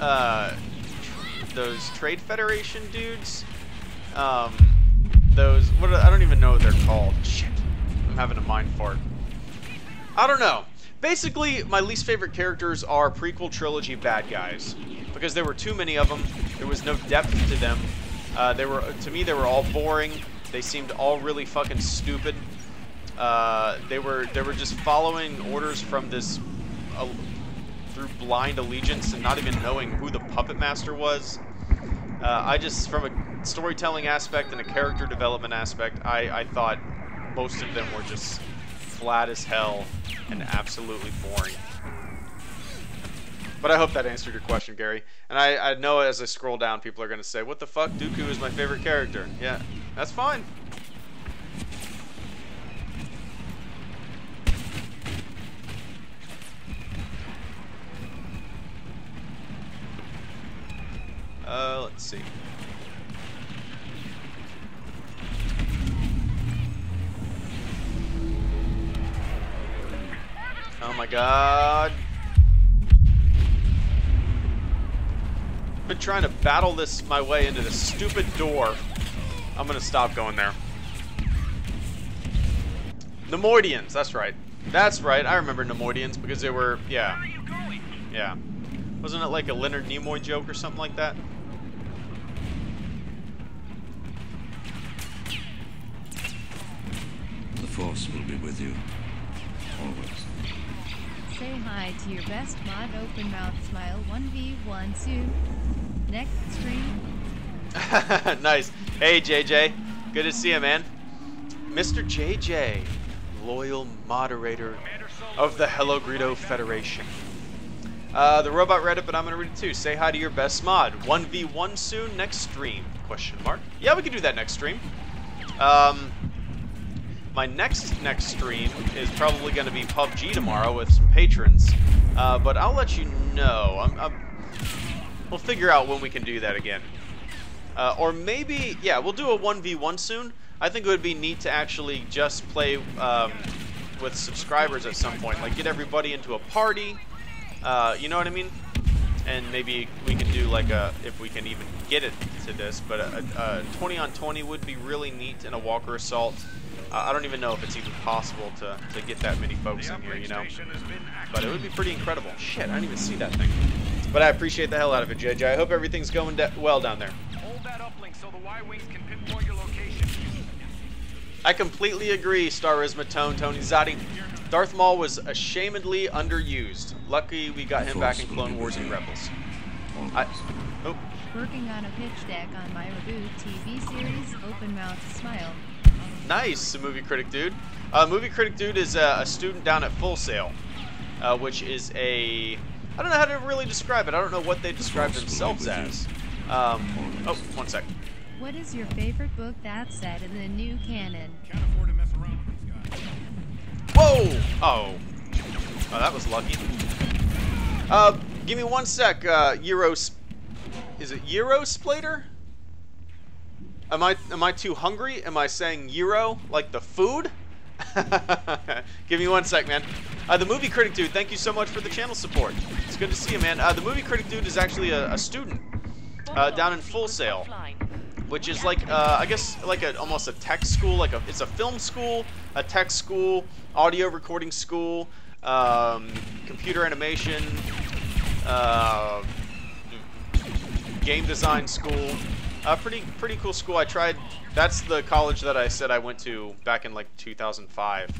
Trade Federation dudes. Those, I don't even know what they're called. Shit, I'm having a mind fart. I don't know. Basically, my least favorite characters are prequel trilogy bad guys because there were too many of them. There was no depth to them. To me, they were all boring. They seemed all really fucking stupid. They were just following orders from this through blind allegiance and not even knowing who the puppet master was. I just, from a storytelling aspect and a character development aspect, I thought most of them were just flat as hell and absolutely boring. But I hope that answered your question, Gary. And I know as I scroll down, people are going to say, what the fuck? Dooku is my favorite character. Yeah, that's fine. Let's see. Oh my god. I've been trying to battle my way into this stupid door. I'm gonna stop going there. Nemoidians, that's right. That's right, I remember Nemoidians because they were, yeah. Where are you going? Yeah. Wasn't it like a Leonard Nimoy joke or something like that? The Force will be with you. Always. Say hi to your best mod, open mouth smile 1v1 soon. Next stream. Nice. Hey JJ, good to see you, man. Mr. JJ, loyal moderator of the HelloGreedo Federation. The robot Reddit, but I'm gonna read it too. Say hi to your best mod. 1v1 soon, next stream? Question mark. Yeah, we can do that next stream. My next stream is probably going to be PUBG tomorrow with some patrons, but I'll let you know. We'll figure out when we can do that again. Or maybe, yeah, we'll do a 1v1 soon. I think it would be neat to actually just play with subscribers at some point. Like, get everybody into a party, you know what I mean? And maybe we can do like if we can even get it to this, but a 20 on 20 would be really neat in a Walker Assault. I don't even know if it's even possible to get that many folks in here, you know? But it would be pretty incredible. Shit, I didn't even see that thing. But I appreciate the hell out of it, JJ. I hope everything's going well down there. Hold that uplink so the Y-Wings can pinpoint your location. I completely agree, Starisma Tone, Tony Zotti. Darth Maul was ashamedly underused. Lucky we got him back in Clone Wars and Rebels. Working on a pitch deck on my reboot TV series, open mouth smile. Nice, movie critic dude. Movie critic dude is a student down at Full Sail, which is a... I don't know how to really describe it. I don't know what they describe themselves as. Oh, one sec. What is your favorite book that's set in the new canon? Can't afford to mess around with these guys. Whoa! Oh, that was lucky. Give me one sec. Is it Eurosplater? Am I too hungry? Am I saying Euro like the food? Give me one sec, man. The movie critic dude, thank you so much for the channel support. It's good to see you, man. The movie critic dude is actually a student down in Full Sail, which is like I guess like almost a tech school. It's a film school, a tech school, audio recording school, computer animation, game design school. Pretty cool school. I tried. That's the college that I said I went to back in like 2005,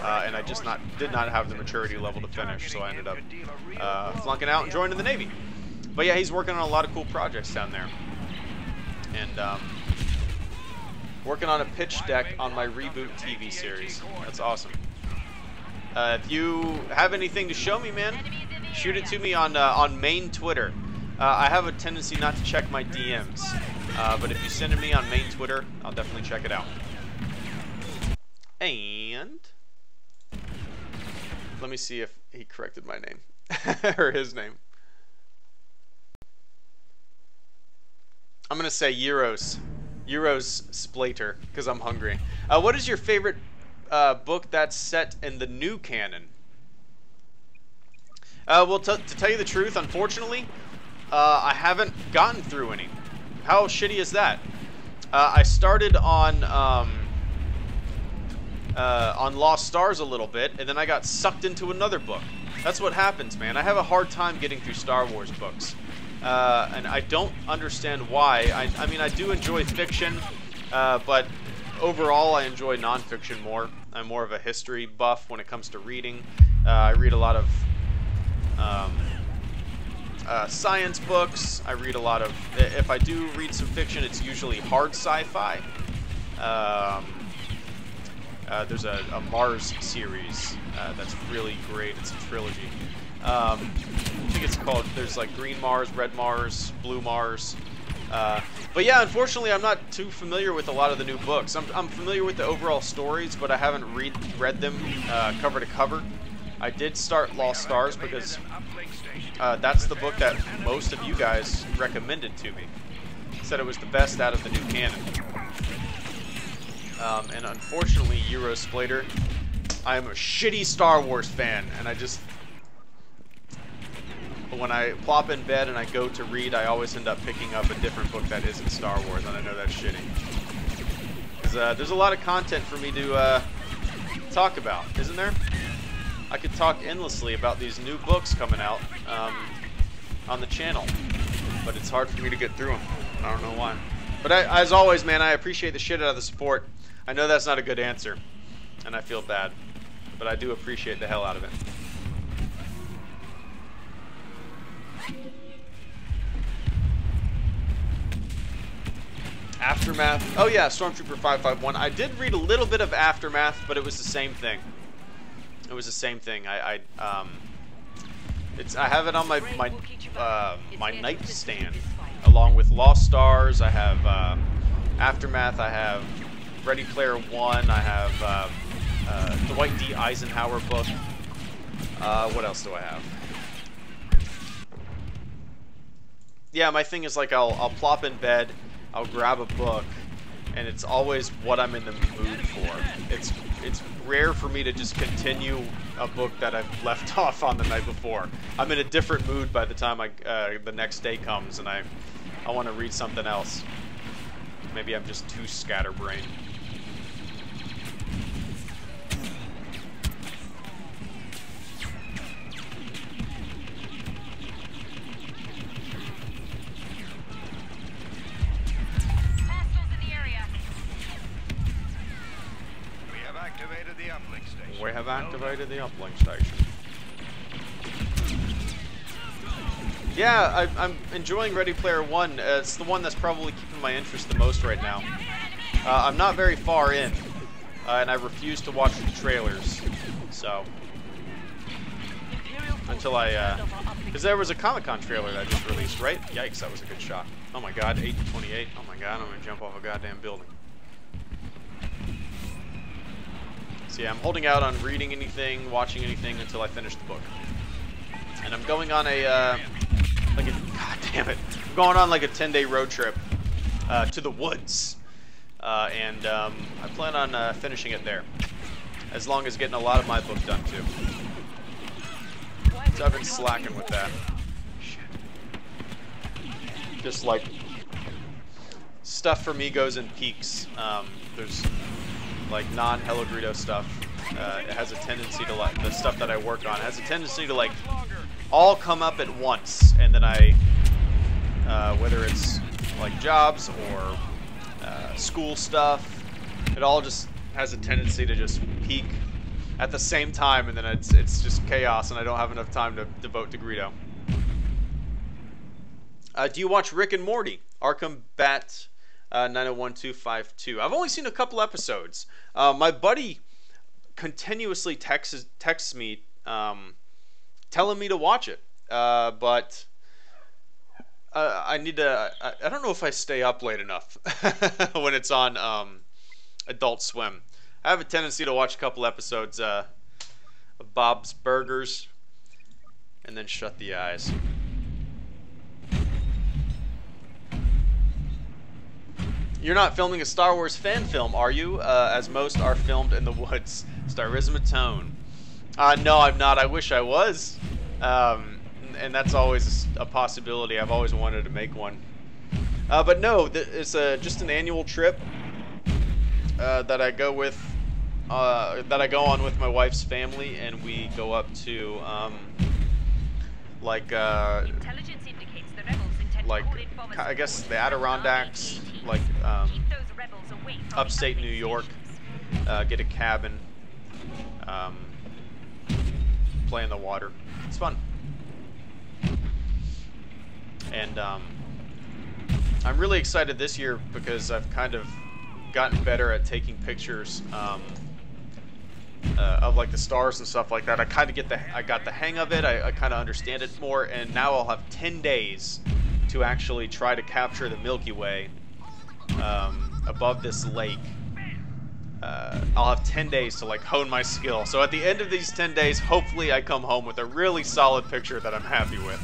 and I just did not have the maturity level to finish, so I ended up flunking out and joining the Navy. But yeah, he's working on a lot of cool projects down there, and working on a pitch deck on my reboot TV series. That's awesome. If you have anything to show me, man, shoot it to me on main Twitter. I have a tendency not to check my DMs, but if you send it me on main Twitter, I'll definitely check it out. And let me see if he corrected my name or his name. I'm gonna say Euros Splater because I'm hungry. What is your favorite book that's set in the new canon? Well, to tell you the truth, unfortunately, I haven't gotten through any. How shitty is that? I started on Lost Stars a little bit, and then I got sucked into another book. That's what happens, man. I have a hard time getting through Star Wars books, and I don't understand why. I mean, I do enjoy fiction, but overall, I enjoy nonfiction more. I'm more of a history buff when it comes to reading. I read a lot of science books. I read a lot of, if I do read some fiction, it's usually hard sci-fi. There's a Mars series that's really great. It's a trilogy. I think it's called, there's like Green Mars, Red Mars, Blue Mars. But yeah, unfortunately, I'm not too familiar with a lot of the new books. I'm familiar with the overall stories, but I haven't read them cover to cover. I did start Lost Stars because that's the book that most of you guys recommended to me. Said it was the best out of the new canon. And unfortunately, Eurosplater, I am a shitty Star Wars fan, and when I plop in bed and I go to read, I always end up picking up a different book that isn't Star Wars, and I know that's shitty. Because there's a lot of content for me to talk about, isn't there? I could talk endlessly about these new books coming out on the channel, but it's hard for me to get through them. I don't know why. But as always, man, I appreciate the shit out of the support. I know that's not a good answer, and I feel bad, but I do appreciate the hell out of it. Aftermath. Oh yeah, Stormtrooper 551. I did read a little bit of Aftermath, but it was the same thing. It was the same thing. I have it on my nightstand, along with Lost Stars. I have Aftermath. I have Ready Player One. I have Dwight D. Eisenhower book. What else do I have? Yeah, my thing is like I'll plop in bed, I'll grab a book, and it's always what I'm in the mood for. It's rare for me to just continue a book that I've left off on the night before. I'm in a different mood by the time the next day comes, and I want to read something else. Maybe I'm just too scatterbrained. We have activated the uplink station. Yeah, I'm enjoying Ready Player One. It's the one that's probably keeping my interest the most right now. I'm not very far in, and I refuse to watch the trailers. So until I, because there was a Comic-Con trailer that just released, right? Yikes, that was a good shot. Oh my God, 8:28. Oh my God, I'm gonna jump off a goddamn building. So yeah, I'm holding out on reading anything, watching anything until I finish the book. And I'm going on a, god damn it, I'm going on like a 10-day road trip to the woods. And I plan on finishing it there, as long as getting a lot of my book done too. So I've been slacking with that. Shit. Just like stuff for me goes in peaks. There's like non-HelloGreedo stuff. It has a tendency to, like, the stuff that I work on has a tendency to like all come up at once, and then I, whether it's like jobs or school stuff, it all just has a tendency to just peak at the same time, and then it's just chaos, and I don't have enough time to devote to Greedo. Do you watch Rick and Morty? Arkham Bat 901252. I've only seen a couple episodes. My buddy continuously texts me telling me to watch it, but I need to. I don't know if I stay up late enough when it's on Adult Swim. I have a tendency to watch a couple episodes of Bob's Burgers and then shut the eyes. You're not filming a Star Wars fan film, are you? As most are filmed in the woods. Starismatone. No, I'm not. I wish I was. And that's always a possibility. I've always wanted to make one. But no, it's just an annual trip that I go with, that I go on with my wife's family, and we go up to like Intelligence indicates the rebels intend like to call in bombers I guess the support. Adirondacks, like Keep those rebels away from upstate the New York. stations. Get a cabin, play in the water. It's fun. And I'm really excited this year because I've kind of gotten better at taking pictures of like the stars and stuff like that. I kind of I got the hang of it. I kind of understand it more, and now I'll have 10 days to actually try to capture the Milky Way above this lake. I'll have 10 days to like hone my skill. So at the end of these 10 days, hopefully I come home with a really solid picture that I'm happy with.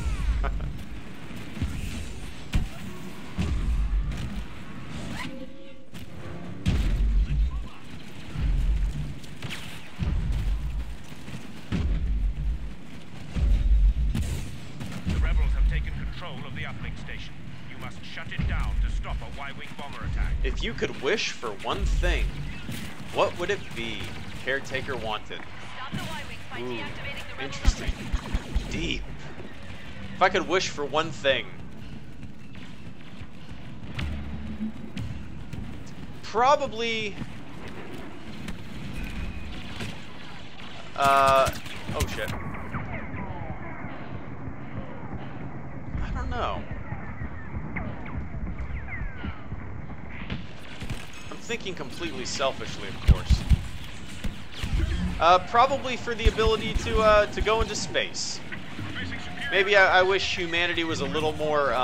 The rebels have taken control of the uplink station. You must shut it down to stop a Y-wing bomber attack. If you could wish for one thing, what would it be? Caretaker wanted. Stop the Y-wings by Ooh, deactivating the rebel interesting. uplink. Deep. If I could wish for one thing, probably oh shit. I don't know. I'm thinking completely selfishly, of course. Probably for the ability to go into space. Maybe I wish humanity was a little more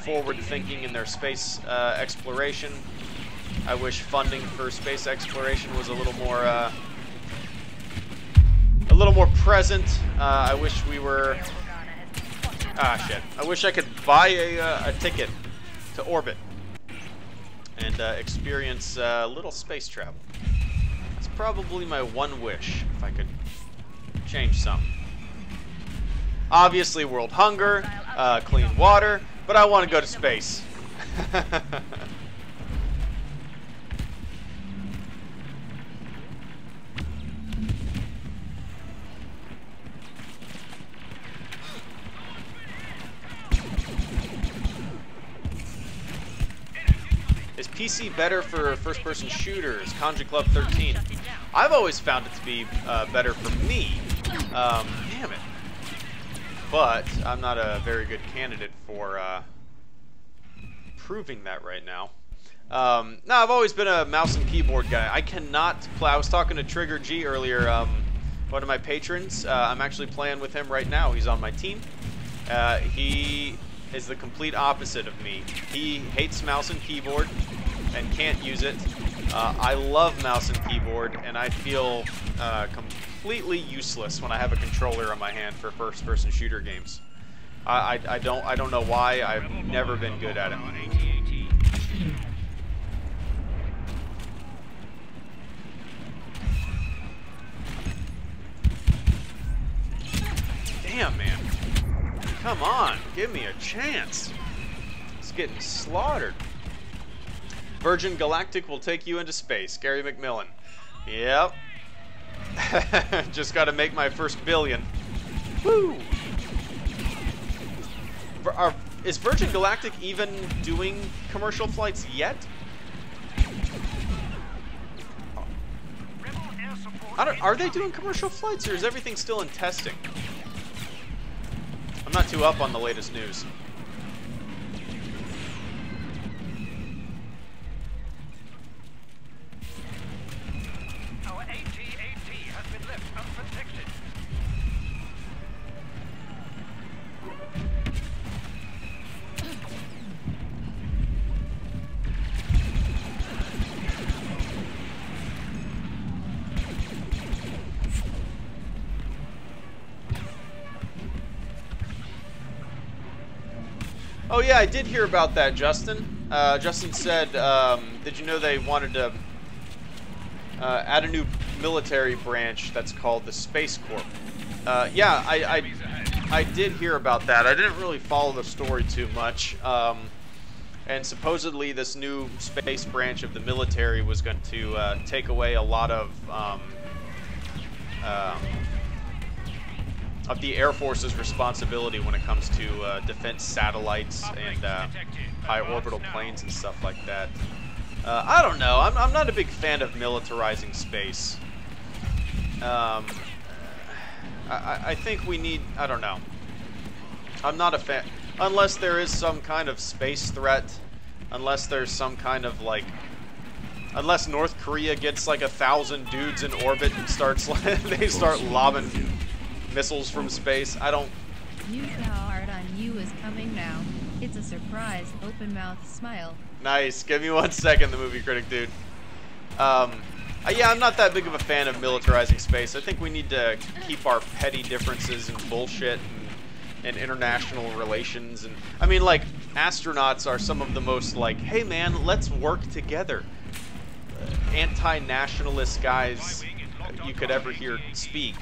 forward-thinking in their space exploration. I wish funding for space exploration was a little more present. I wish we were. Shit. I wish I could buy a ticket to orbit and experience a little space travel. That's probably my one wish, if I could change something. Obviously, world hunger, clean water, but I want to go to space. Is PC better for first-person shooters? Kanji Club 13. I've always found it to be better for me. Damn it. But I'm not a very good candidate for proving that right now. No, I've always been a mouse and keyboard guy. I cannot play. I was talking to Trigger G earlier, one of my patrons. I'm actually playing with him right now. He's on my team. He is the complete opposite of me. He hates mouse and keyboard and can't use it. I love mouse and keyboard, and I feel completely useless when I have a controller in my hand for first-person shooter games. I don't know why. I've never been good at it. Damn, man. Come on, give me a chance. It's getting slaughtered. Virgin Galactic will take you into space. Gary McMillan. Yep. Just got to make my first billion. Woo! Is Virgin Galactic even doing commercial flights yet? Are they doing commercial flights, or is everything still in testing? I'm not too up on the latest news. Our AT-AT has been left unprotected. Oh yeah, I did hear about that, Justin. Justin said, did you know they wanted to add a new military branch that's called the Space Corps? Yeah, I did hear about that. I didn't really follow the story too much. And supposedly this new space branch of the military was going to take away a lot of the Air Force's responsibility when it comes to defense satellites and high orbital planes and stuff like that. I don't know. I'm not a big fan of militarizing space. I think we need... I don't know. I'm not a fan... Unless there is some kind of space threat. Unless there's some kind of, like... Unless North Korea gets, like, 1,000 dudes in orbit and starts... they start lobbing missiles from space. I don't... New Hard on You is coming now. It's a surprise, open mouth smile. Nice. Give me 1 second, the movie critic dude. Yeah, I'm not that big of a fan of militarizing space. I think we need to keep our petty differences and bullshit and international relations. And I mean, like, astronauts are some of the most, like, hey man, let's work together. Anti-nationalist guys you could ever hear speak.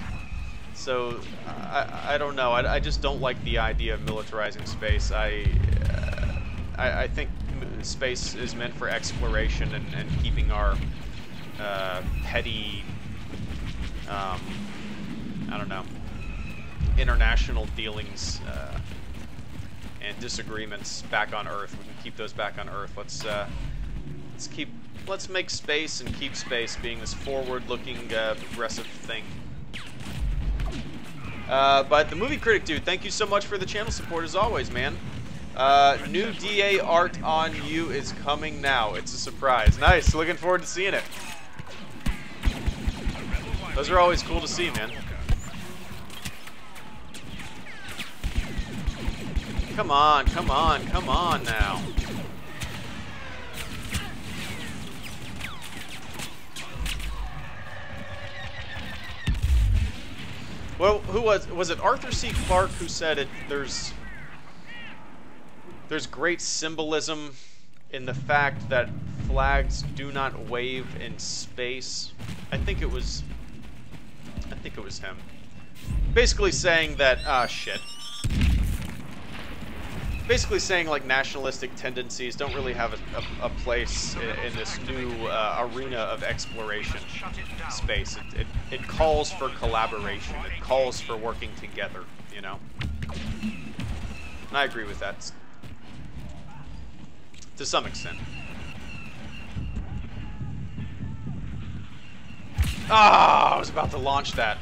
So, I don't know. I just don't like the idea of militarizing space. I think space is meant for exploration and keeping our petty, I don't know, international dealings and disagreements back on Earth. We can keep those back on Earth. Let's make space and keep space being this forward-looking, progressive thing. But the movie critic dude, thank you so much for the channel support as always, man. New DA art on You is coming now. It's a surprise. Nice. Looking forward to seeing it. Those are always cool to see, man. Come on, come on, come on now. Well, who was it Arthur C. Clarke who said it? There's great symbolism in the fact that flags do not wave in space. I think it was him. Basically saying that basically saying, like, nationalistic tendencies don't really have a place in this new arena of exploration space. It calls for collaboration. It calls for working together, you know? And I agree with that to some extent. Ah, I was about to launch that.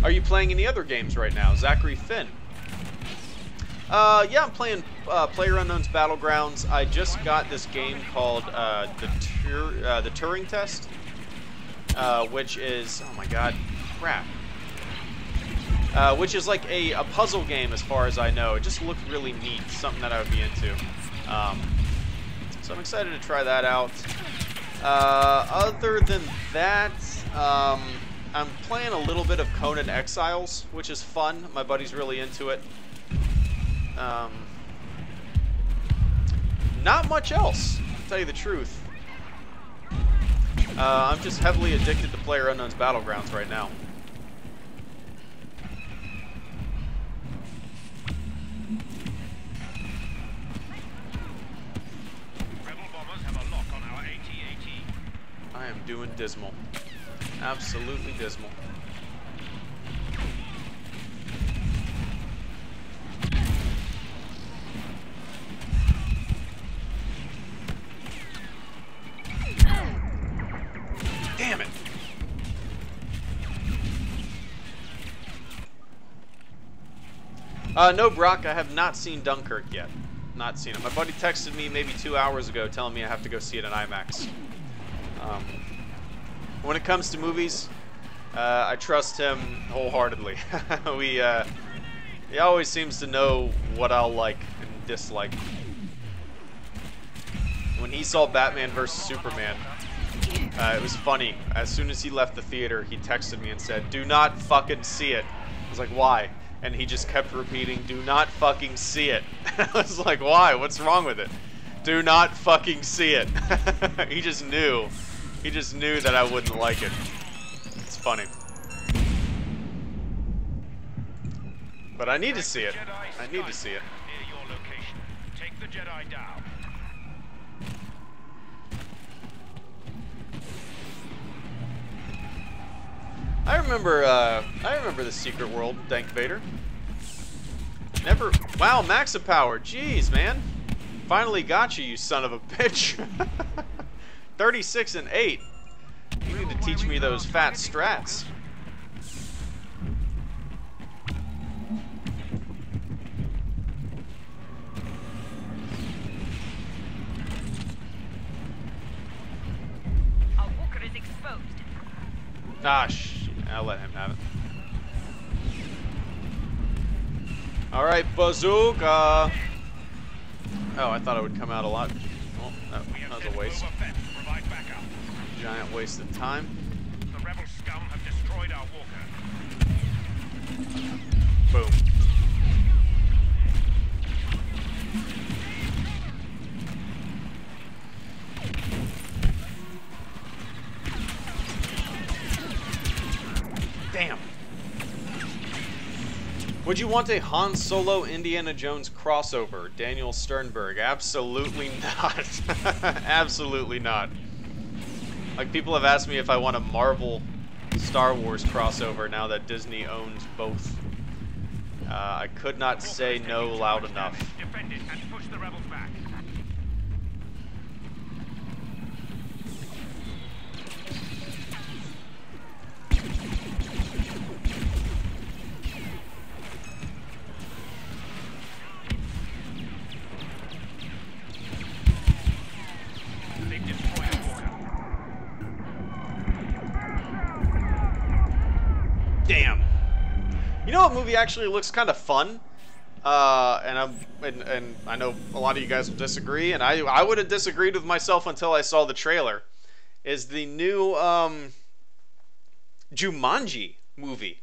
Are you playing any other games right now? Zachary Finn. Yeah, I'm playing PlayerUnknown's Battlegrounds. I just got this game called the Turing Test, which is, oh my god, crap. Which is like a puzzle game as far as I know. It just looked really neat, something that I would be into. So I'm excited to try that out. Other than that, I'm playing a little bit of Conan Exiles, which is fun. My buddy's really into it. Not much else, to tell you the truth. I'm just heavily addicted to PlayerUnknown's Battlegrounds right now. Rebel bombers have a lock on our AT-AT. I am doing dismal. Absolutely dismal. Damn it. No, Brock, I have not seen Dunkirk yet. Not seen it. My buddy texted me maybe 2 hours ago telling me I have to go see it in IMAX. When it comes to movies, I trust him wholeheartedly. He always seems to know what I'll like and dislike. When he saw Batman vs. Superman, it was funny. As soon as he left the theater, he texted me and said, "Do not fucking see it." I was like, "Why?" And he just kept repeating, "Do not fucking see it." I was like, "Why? What's wrong with it?" "Do not fucking see it." He just knew. He just knew that I wouldn't like it. It's funny. But I need to see it. I need to see it. Near your location. Take the Jedi down. I remember the Secret World, Dank Vader. Never. Wow, Maxa Power. Jeez, man. Finally got you, you son of a bitch. 36 and 8. You need to teach me those fat strats. Our walker is exposed. Ah, I'll let him have it. Alright, bazooka. Oh, I thought it would come out a lot. Well, that was a waste. Provide backup. Giant waste of time. The rebel scum have destroyed our walker. Boom. Damn. Would you want a Han Solo Indiana Jones crossover? Daniel Sternberg. Absolutely not. Absolutely not. Like, people have asked me if I want a Marvel Star Wars crossover now that Disney owns both. I could not say no loud enough. Defend it and push the rebels back. They've destroyed our walker. Damn. You know what movie actually looks kind of fun? And I know a lot of you guys will disagree, and I would have disagreed with myself until I saw the trailer. Is the new Jumanji movie.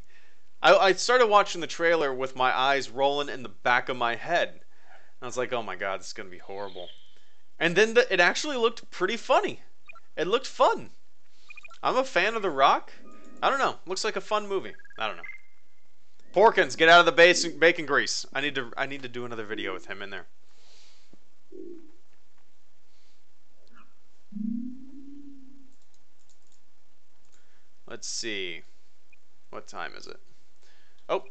I started watching the trailer with my eyes rolling in the back of my head. And I was like, oh my god, this is going to be horrible. And then it actually looked pretty funny. It looked fun. I'm a fan of The Rock. I don't know. Looks like a fun movie. I don't know. Porkins, get out of the bacon grease. I need to do another video with him in there. Let's see. What time is it? Oh.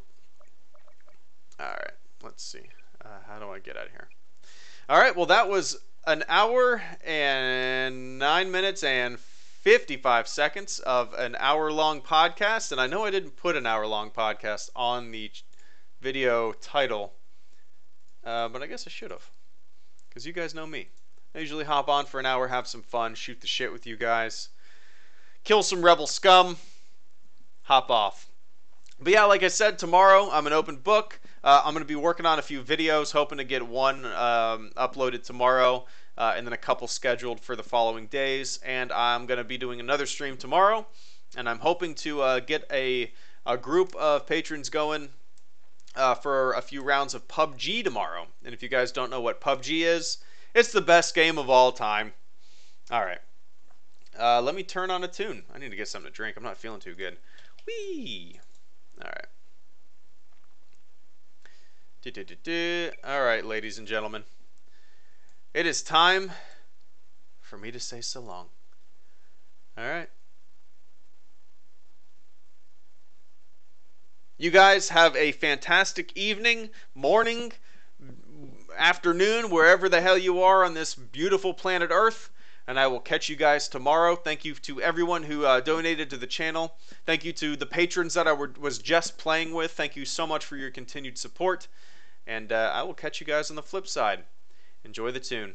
Alright. Let's see. How do I get out of here? Alright, well that was an hour and 9 minutes and 55 seconds of an hour-long podcast, and I know I didn't put an hour-long podcast on the video title, but I guess I should have, because you guys know me. I usually hop on for an hour, have some fun, shoot the shit with you guys, kill some rebel scum, hop off. But yeah, like I said, tomorrow I'm an open book. I'm going to be working on a few videos, hoping to get one uploaded tomorrow, and then a couple scheduled for the following days. And I'm going to be doing another stream tomorrow, and I'm hoping to get a group of patrons going for a few rounds of PUBG tomorrow. And if you guys don't know what PUBG is, it's the best game of all time. All right. Let me turn on a tune. I need to get something to drink. I'm not feeling too good. Whee! All right. All right, ladies and gentlemen. It is time for me to say so long. All right. You guys have a fantastic evening, morning, afternoon, wherever the hell you are on this beautiful planet Earth. And I will catch you guys tomorrow. Thank you to everyone who donated to the channel. Thank you to the patrons that I was just playing with. Thank you so much for your continued support. And I will catch you guys on the flip side. Enjoy the tune.